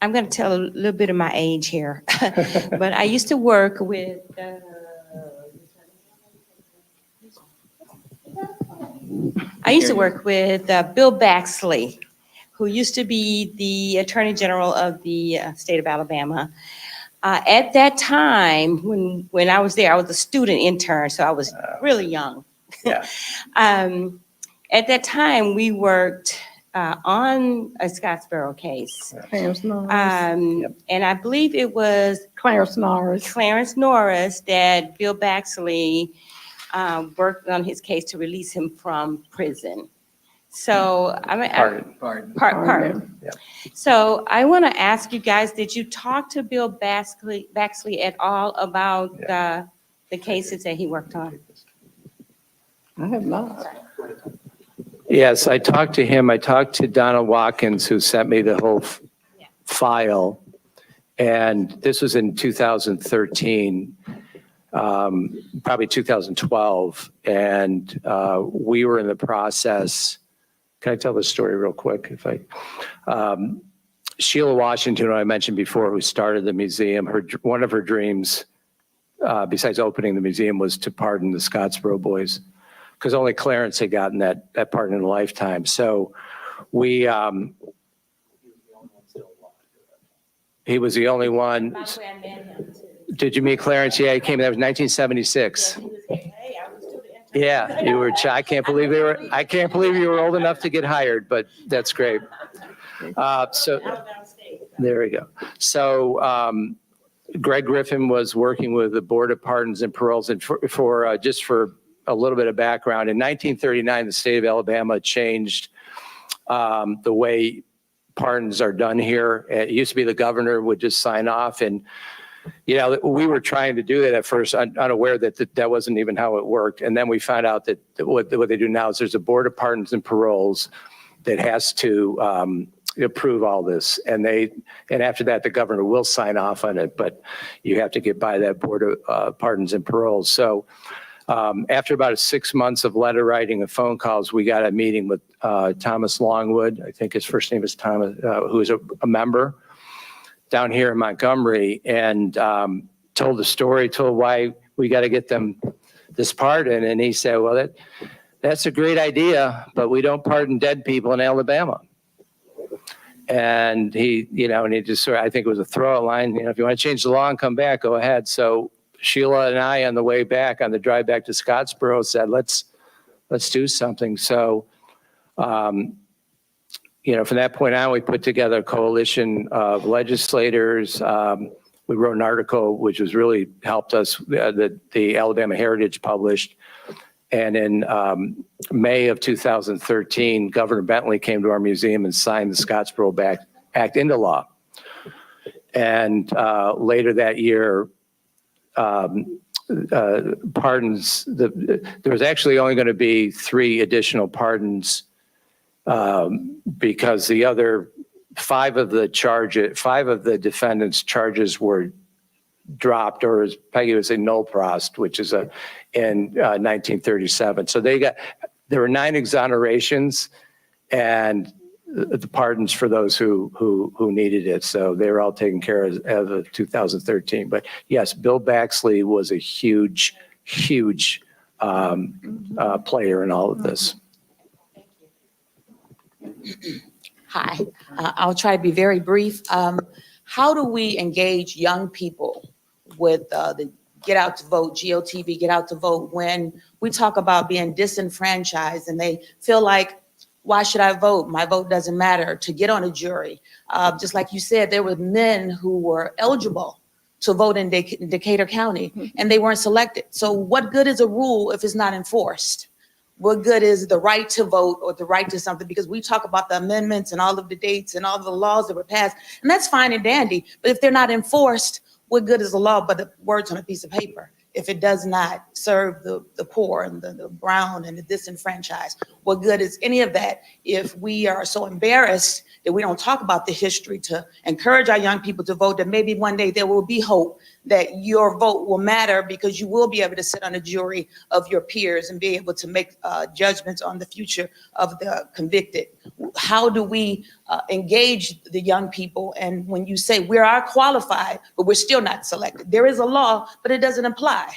I'm going to tell a little bit of my age here, but I used to work with Bill Baxley, who used to be the Attorney General of the state of Alabama. At that time, when I was there, I was a student intern, so I was really young. Yeah. At that time, we worked on a Scottsboro case. Clarence Norris. And I believe it was Clarence Norris that Bill Baxley worked on his case to release him from prison. So Pardon. Yeah. So I want to ask you guys, did you talk to Bill Baxley at all about the cases that he worked on? I have not. Yes, I talked to him. I talked to Donald Watkins, who sent me the whole file. And this was in 2013, probably 2012. And we were in the process. Can I tell the story real quick? Sheila Washington, who I mentioned before, who started the museum, one of her dreams, besides opening the museum, was to pardon the Scottsboro Boys, because only Clarence had gotten that pardon in a lifetime. So he was the only one. By the way, I met him too. Did you meet Clarence? Yeah, he came. That was 1976. Yeah, you were. I can't believe you were old enough to get hired, but that's great. So there we go. So Greg Griffin was working with the Board of Pardons and Paroles, and for just for a little bit of background, in 1939, the state of Alabama changed the way pardons are done here. It used to be the governor would just sign off, and we were trying to do that at first, unaware that wasn't even how it worked. And then we found out that what they do now is there's a Board of Pardons and Paroles that has to approve all this. And after that, the governor will sign off on it, but you have to get by that Board of Pardons and Paroles. So after about 6 months of letter writing and phone calls, we got a meeting with Thomas Longwood. I think his first name is Thomas, who is a member down here in Montgomery, and told the story, told why we got to get them this pardon. And he said, well, that's a great idea, but we don't pardon dead people in Alabama. And he just sort of, I think it was a throw line, if you want to change the law and come back, go ahead. So Sheila and I, on the way back, on the drive back to Scottsboro, said, let's do something. So, from that point on, we put together a coalition of legislators. We wrote an article, which was really helped us, that the Alabama Heritage published. And in May of 2013, Governor Bentley came to our museum and signed the Scottsboro Act into law. And later that year, pardons, there was actually only going to be 3 additional pardons because the other 5 of the defendants' charges were dropped, or as Peggy would say, null prost, which is in 1937. So there were 9 exonerations and the pardons for those who needed it. So they were all taken care of as of 2013. But yes, Bill Baxley was a huge player in all of this. Hi, I'll try to be very brief. How do we engage young people with the Get Out to Vote, GOTV, Get Out to Vote, when we talk about being disenfranchised and they feel like, why should I vote? My vote doesn't matter, to get on a jury. Just like you said, there were men who were eligible to vote in Decatur County and they weren't selected. So what good is a rule if it's not enforced? What good is the right to vote or the right to something? Because we talk about the amendments and all of the dates and all of the laws that were passed, and that's fine and dandy. But if they're not enforced, what good is the law but the words on a piece of paper if it does not serve the poor and the brown and the disenfranchised? What good is any of that if we are so embarrassed that we don't talk about the history to encourage our young people to vote, that maybe one day there will be hope that your vote will matter because you will be able to sit on a jury of your peers and be able to make judgments on the future of the convicted. How do we engage the young people? And when you say we are qualified, but we're still not selected, there is a law, but it doesn't apply.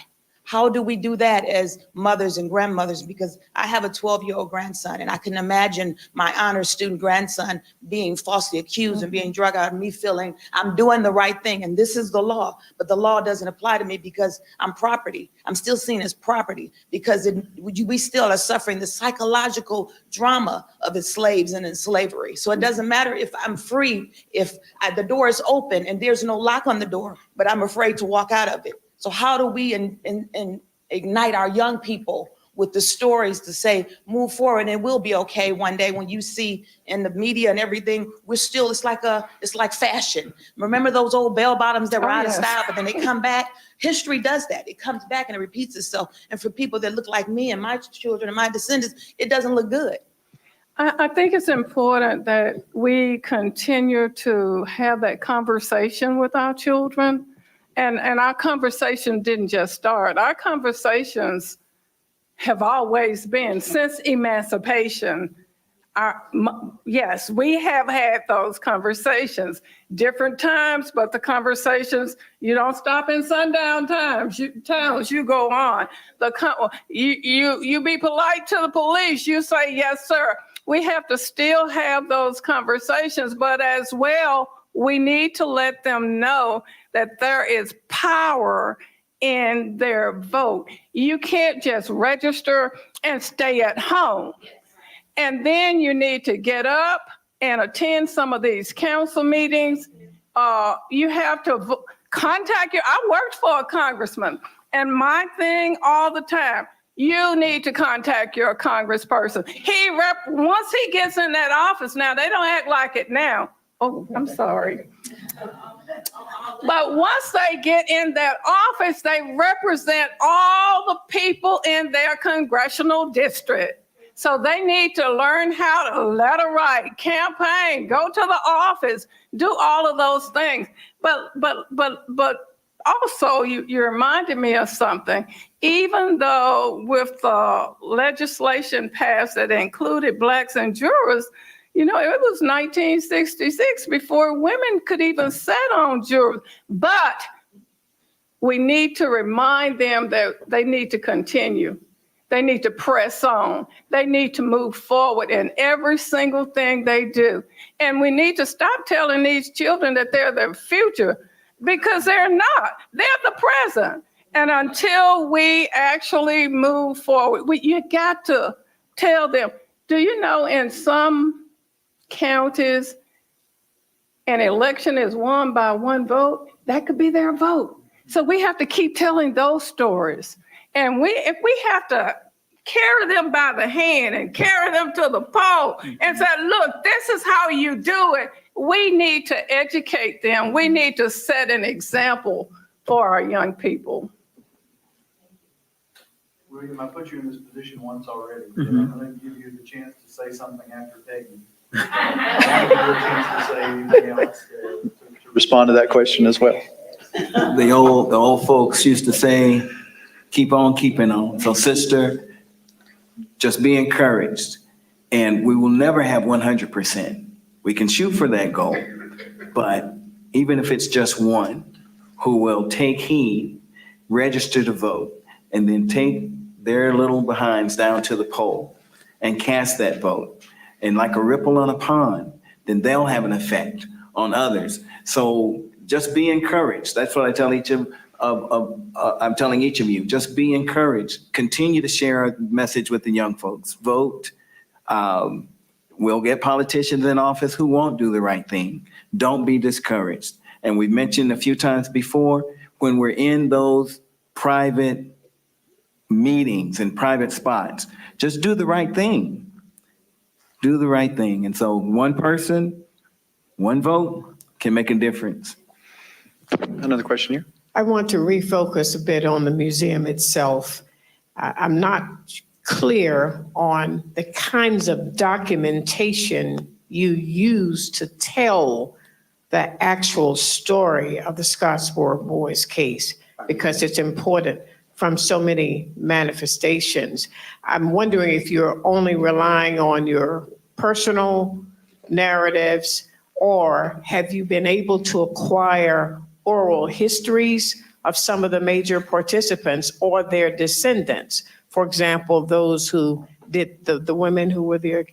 How do we do that as mothers and grandmothers? Because I have a 12-year-old grandson, and I can imagine my honors student grandson being falsely accused and being drug out, and me feeling I'm doing the right thing, and this is the law, but the law doesn't apply to me because I'm property. I'm still seen as property because we still are suffering the psychological drama of the slaves and in slavery. So it doesn't matter if I'm free, if the door is open and there's no lock on the door, but I'm afraid to walk out of it. So how do we ignite our young people with the stories to say, move forward, and it will be okay one day? When you see in the media and everything, it's like fashion. Remember those old bell bottoms that were out of style, but then they come back? History does that. It comes back and it repeats itself. And for people that look like me and my children and my descendants, it doesn't look good. I think it's important that we continue to have that conversation with our children. And our conversation didn't just start. Our conversations have always been since emancipation. Yes, we have had those conversations, different times, but the conversations, you don't stop in sundown towns, you go on. You be polite to the police, you say, yes, sir. We have to still have those conversations, but as well, we need to let them know that there is power in their vote. You can't just register and stay at home. And then you need to get up and attend some of these council meetings. You have to contact I worked for a congressman, and my thing all the time, you need to contact your congressperson. Once he gets in that office, now they don't act like it now. Oh, I'm sorry. But once they get in that office, they represent all the people in their congressional district. So they need to learn how to letter write, campaign, go to the office, do all of those things. But also, you reminded me of something. Even though with the legislation passed that included blacks and jurors, it was 1966 before women could even sit on juries. But we need to remind them that they need to continue. They need to press on. They need to move forward in every single thing they do. And we need to stop telling these children that they're the future, because they're not. They're the present. And until we actually move forward, you got to tell them. Do you know in some counties, an election is won by one vote? That could be their vote. So we have to keep telling those stories. And if we have to carry them by the hand and carry them to the pole and say, look, this is how you do it, we need to educate them. We need to set an example for our young people. William, I put you in this position once already. I'm going to give you the chance to say something after Peggy. I'll give you a chance to say anything else to respond to that question as well. The old folks used to say, keep on keeping on. So sister, just be encouraged. And we will never have 100%. We can shoot for that goal, but even if it's just one who will take heed, register to vote, and then take their little behinds down to the poll and cast that vote. And like a ripple on a pond, then they'll have an effect on others. So just be encouraged. That's what I tell I'm telling each of you. Just be encouraged. Continue to share our message with the young folks. Vote. We'll get politicians in office who won't do the right thing. Don't be discouraged. And we've mentioned a few times before, when we're in those private meetings and private spots, just do the right thing. Do the right thing. And so one person, one vote can make a difference. Another question here. I want to refocus a bit on the museum itself. I'm not clear on the kinds of documentation you use to tell the actual story of the Scottsboro Boys case, because it's important from so many manifestations. I'm wondering if you're only relying on your personal narratives, or have you been able to acquire oral histories of some of the major participants or their descendants? For example, those who did the women who were the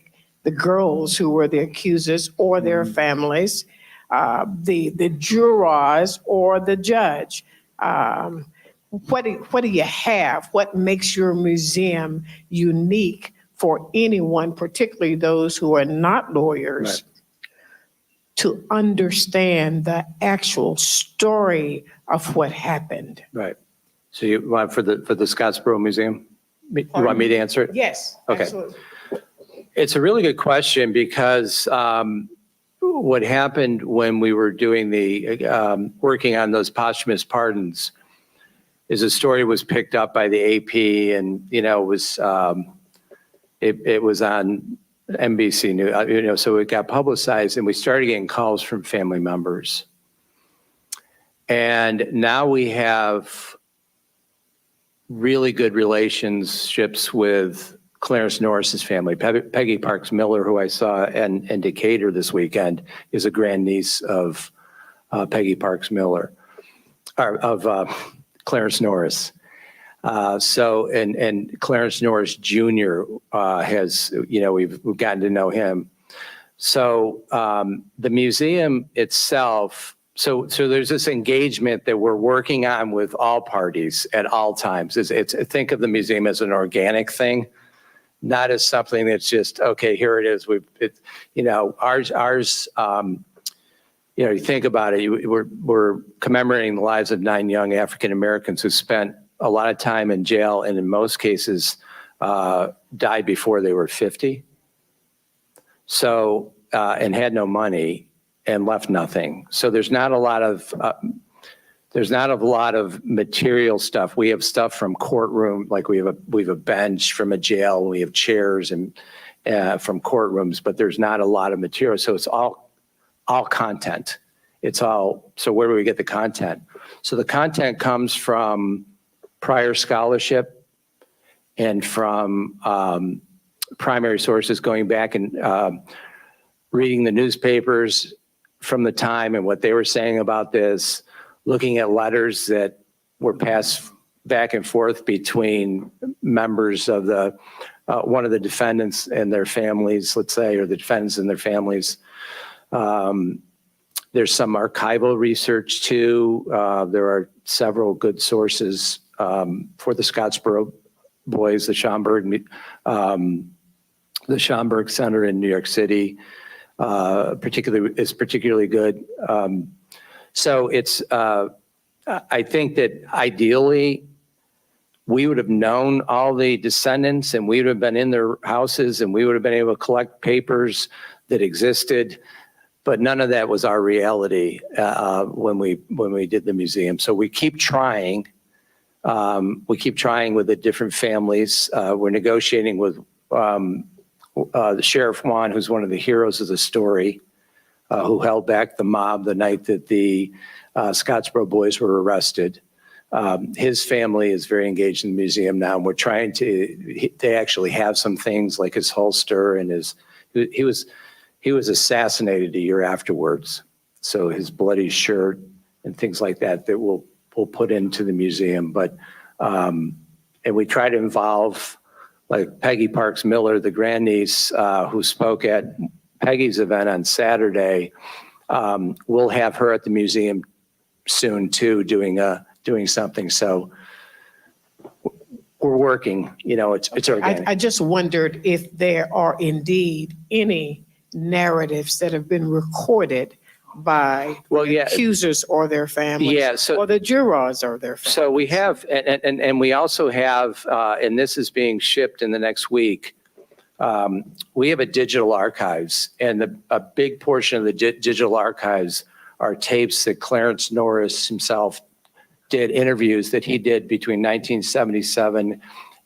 girls who were the accusers or their families, the jurors or the judge. What do you have? What makes your museum unique for anyone, particularly those who are not lawyers, to understand the actual story of what happened? Right. So you want for the Scottsboro Museum? You want me to answer it? Yes, Okay. absolutely. It's a really good question, because what happened when we were doing working on those posthumous pardons is a story was picked up by the AP, and, it was on NBC News, so it got publicized, and we started getting calls from family members. And now we have really good relationships with Clarence Norris's family. Peggy Parks Miller, who I saw in Decatur this weekend, is a grandniece of Peggy Parks Miller, or of Clarence Norris. And Clarence Norris Jr. has, we've gotten to know him. So the museum itself, so there's this engagement that we're working on with all parties at all times. Think of the museum as an organic thing, not as something that's just, okay, here it is. You think about it, we're commemorating the lives of 9 young African Americans who spent a lot of time in jail, and in most cases died before they were 50. So, and had no money and left nothing. So there's not a lot of material stuff. We have stuff from courtroom, like we have a bench from a jail, we have chairs and from courtrooms, but there's not a lot of material. So it's all content. So where do we get the content? So the content comes from prior scholarship and from primary sources, going back and reading the newspapers from the time and what they were saying about this, looking at letters that were passed back and forth between members of the, one of the defendants and their families, let's say, or the defendants and their families. There's some archival research too. There are several good sources for the Scottsboro Boys, the Schomburg Center in New York City, is particularly good. So it's, I think that ideally we would have known all the descendants and we would have been in their houses and we would have been able to collect papers that existed, but none of that was our reality when we did the museum. So we keep trying. We keep trying with the different families. We're negotiating with the Sheriff Juan, who's one of the heroes of the story, who held back the mob the night that the Scottsboro Boys were arrested. His family is very engaged in the museum now, and we're trying to, they actually have some things like his holster and he was assassinated a year afterwards. So his bloody shirt and things like that we'll put into the museum. But, and we try to involve like Peggy Parks Miller, the grandniece, who spoke at Peggy's event on Saturday. We'll have her at the museum soon too, doing something. So we're working, it's organic. I just wondered if there are indeed any narratives that have been recorded by accusers or their families, or the jurors or their families. So we have, and we also have, and this is being shipped in the next week, we have a digital archives, and a big portion of the digital archives are tapes that Clarence Norris himself did, interviews that he did between 1977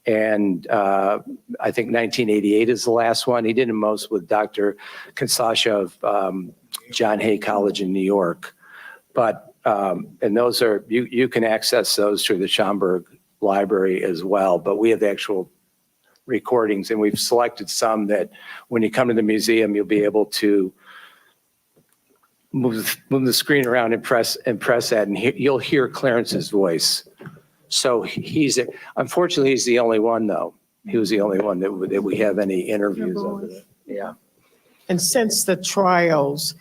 and I think 1988 is the last one. He did them most with Dr. Consasha of John Hay College in New York. But, and those are, you can access those through the Schomburg Library as well, but we have the actual recordings, and we've selected some that when you come to the museum, you'll be able to move the screen around and press that, and you'll hear Clarence's voice. So unfortunately, he's the only one though. He was the only one that we have any interviews of it. Yeah. And since the trials,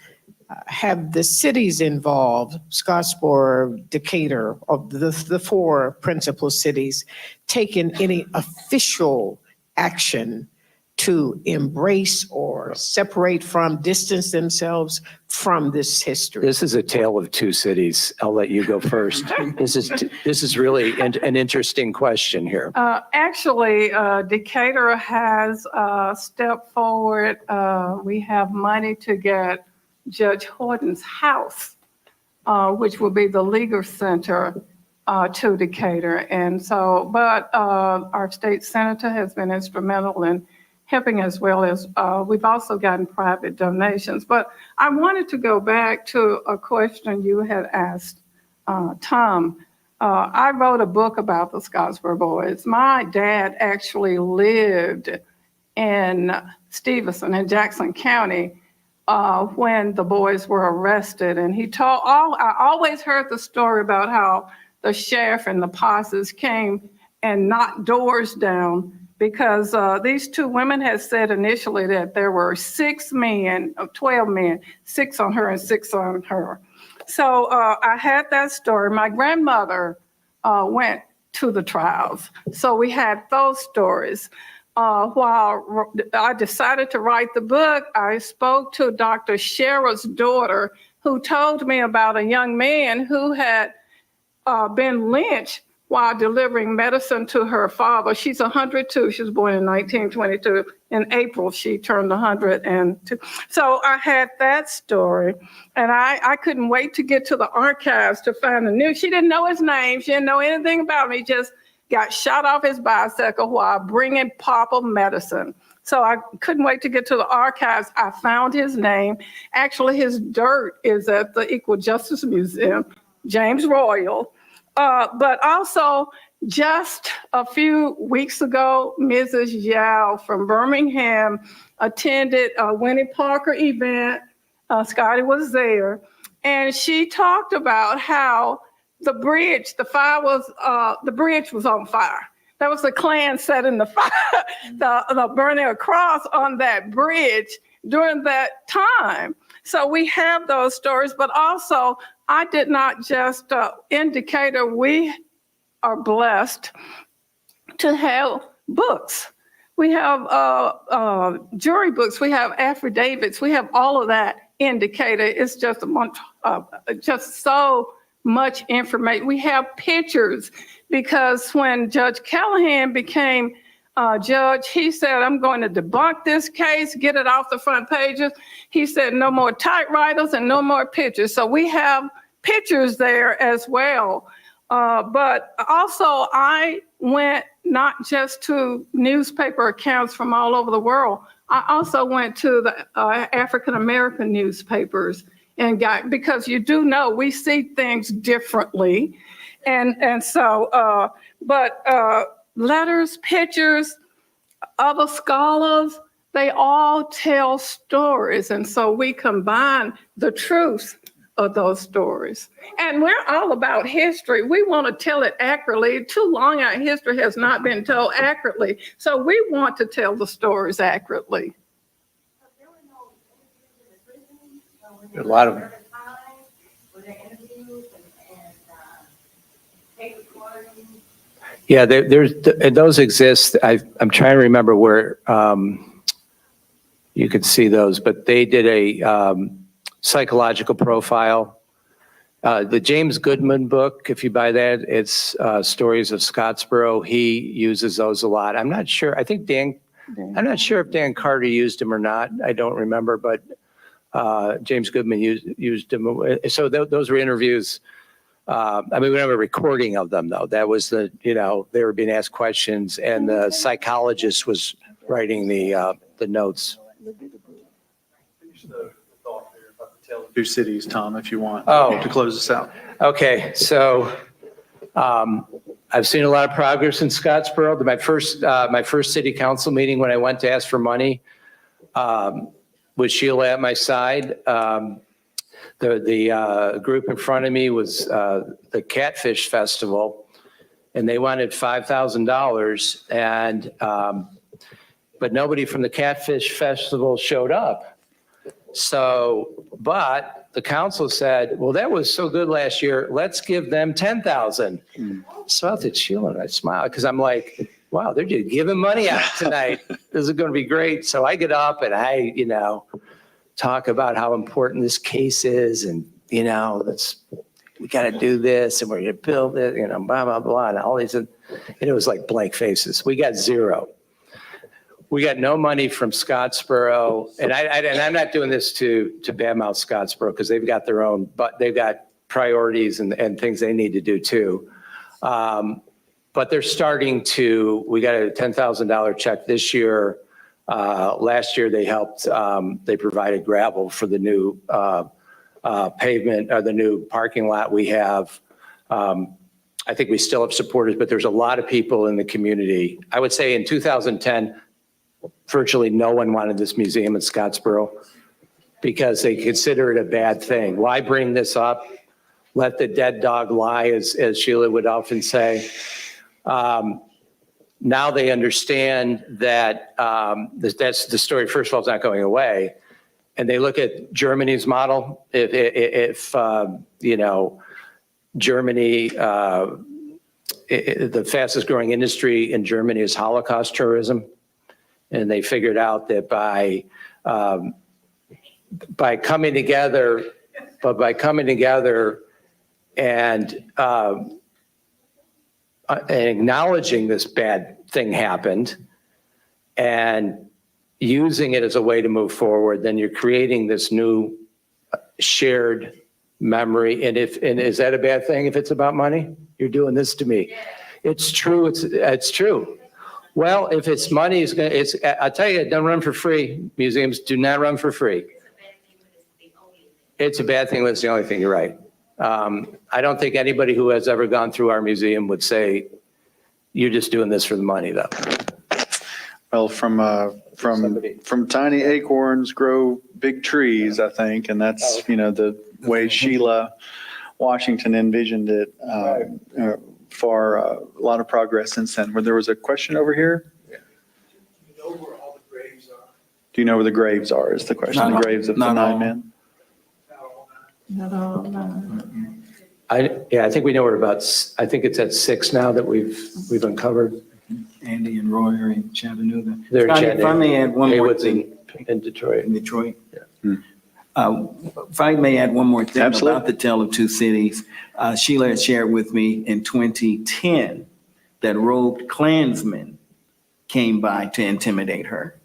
have the cities involved, Scottsboro, Decatur, of the four principal cities, taken any official action to embrace or separate from, distance themselves from this history? This is a tale of two cities. I'll let you go first. This is really an interesting question here. Actually, Decatur has stepped forward. We have money to get Judge Horton's house, which will be the legal center to Decatur. And so, but our state senator has been instrumental in helping, as well as we've also gotten private donations. But I wanted to go back to a question you had asked, Tom. I wrote a book about the Scottsboro Boys. My dad actually lived in Stevenson in Jackson County when the boys were arrested. And he told, I always heard the story about how the sheriff and the posses came and knocked doors down, because these two women had said initially that there were 6 men, 12 men, 6 on her and 6 on her. So I had that story. My grandmother went to the trials. So we had those stories. While I decided to write the book, I spoke to Dr. Sherrill's daughter, who told me about a young man who had been lynched while delivering medicine to her father. She's 102. She was born in 1922. In April, she turned 102. So I had that story, and I couldn't wait to get to the archives to find the news. She didn't know his name. She didn't know anything about me. He just got shot off his bicycle while bringing Papa medicine. So I couldn't wait to get to the archives. I found his name. Actually, his dirt is at the Equal Justice Museum, James Royal. But also, just a few weeks ago, Mrs. Yao from Birmingham attended a Winnie Parker event. Scotty was there, and she talked about how the bridge, the bridge was on fire. That was the Klan setting the fire, the burning across on that bridge during that time. So we have those stories, but also I did not just in Decatur, we are blessed to have books. We have jury books, we have affidavits, we have all of that in Decatur. It's just a bunch, just so much information. We have pictures because when Judge Callahan became judge, he said, I'm going to debunk this case, get it off the front pages. He said, no more typewriters and no more pictures. So we have pictures there as well. But also I went not just to newspaper accounts from all over the world. I also went to the African-American newspapers and because you do know we see things differently. And so, letters, pictures, other scholars, they all tell stories. And so we combine the truth of those stories. And we're all about history. We want to tell it accurately. Too long our history has not been told accurately. So we want to tell the stories accurately. A lot of Yeah, those exist. I'm trying to remember where you could see those, but they did a psychological profile. The James Goodman book, if you buy that, it's Stories of Scottsboro. He uses those a lot. I'm not sure. I think I'm not sure if Dan Carter used them or not. I don't remember, but James Goodman used them. So those were interviews. I mean, we have a recording of them, though. That was they were being asked questions, and the psychologist was writing the notes. Finish the thought there about the Tale of Two Cities, Tom, if you want Oh. to close this out. Okay, so I've seen a lot of progress in Scottsboro. My first city council meeting when I went to ask for money with Sheila at my side. The group in front of me was the Catfish Festival, and they wanted $5,000, and but nobody from the Catfish Festival showed up. So, but the council said, well, that was so good last year, let's give them $10,000. So I looked at Sheila and I smiled because I'm like, wow, they're just giving money out tonight. This is going to be great. So I get up and I, talk about how important this case is, and we got to do this, and we're going to build it, blah blah blah, and all these, and it was like blank faces. We got zero. We got no money from Scottsboro, and I'm not doing this to badmouth Scottsboro because they've got their own, but they've got priorities and things they need to do too. But they're starting to. We got a $10,000 check this year. Last year they helped, they provided gravel for the new pavement or the new parking lot we have. I think we still have supporters, but there's a lot of people in the community. I would say in 2010, virtually no one wanted this museum in Scottsboro because they consider it a bad thing. Why bring this up? Let the dead dog lie, as Sheila would often say. Now they understand that that's the story. First of all, it's not going away, and they look at Germany's model. If Germany, the fastest growing industry in Germany is Holocaust tourism, and they figured out that by coming together, and acknowledging this bad thing happened and using it as a way to move forward, then you're creating this new shared memory. And is that a bad thing if it's about money? You're doing this to me. It's true. It's true. Well, if it's money, I'll tell you, don't run for free. Museums do not run for free. It's a bad thing when it's the only thing. You're right. I don't think anybody who has ever gone through our museum would say, you're just doing this for the money, though. Well, from tiny acorns grow big trees, I think, and that's the way Sheila Washington envisioned it for a lot of progress since then. Where there was a question over here? Do you know where all the graves are? Do you know where the graves are is the question. The graves of the Not all. 9 men? I think we know we're about, I think it's at 6 now that we've uncovered. Andy and Roy are in Chattanooga. They're in Scotty, if I may add one more Haywood's thing. in Detroit. In Detroit. If I may add one more thing Absolutely. about the Tale of Two Cities. Sheila had shared with me in 2010 that robed Klansmen came by to intimidate her.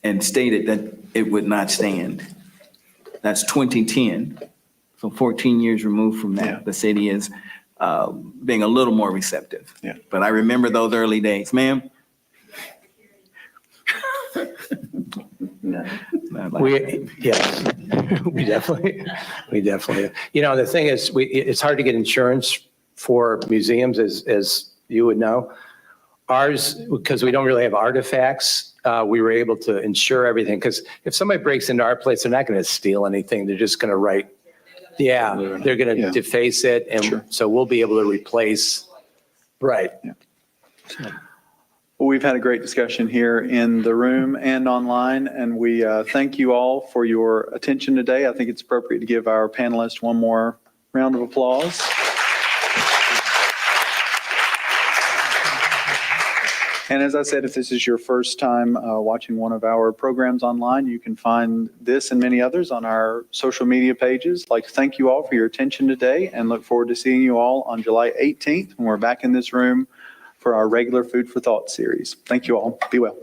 And stated that it would not stand. That's 2010. So 14 years removed from that, Yeah. the city is being a little more receptive. Yeah. But I remember those early days, ma'am. Yes, we definitely. You know, the thing is, it's hard to get insurance for museums, as you would know. Ours, because we don't really have artifacts, we were able to insure everything. Because if somebody breaks into our place, they're not going to steal anything. They're just going to write. Yeah, they're going to Yeah. deface it, and Sure. so we'll be able to replace. Right. Well, we've had a great discussion here in the room and online, and we thank you all for your attention today. I think it's appropriate to give our panelists one more round of applause. And as I said, if this is your first time watching one of our programs online, you can find this and many others on our social media pages. I'd like to thank you all for your attention today and look forward to seeing you all on July 18th when we're back in this room for our regular Food for Thought series. Thank you all. Be well.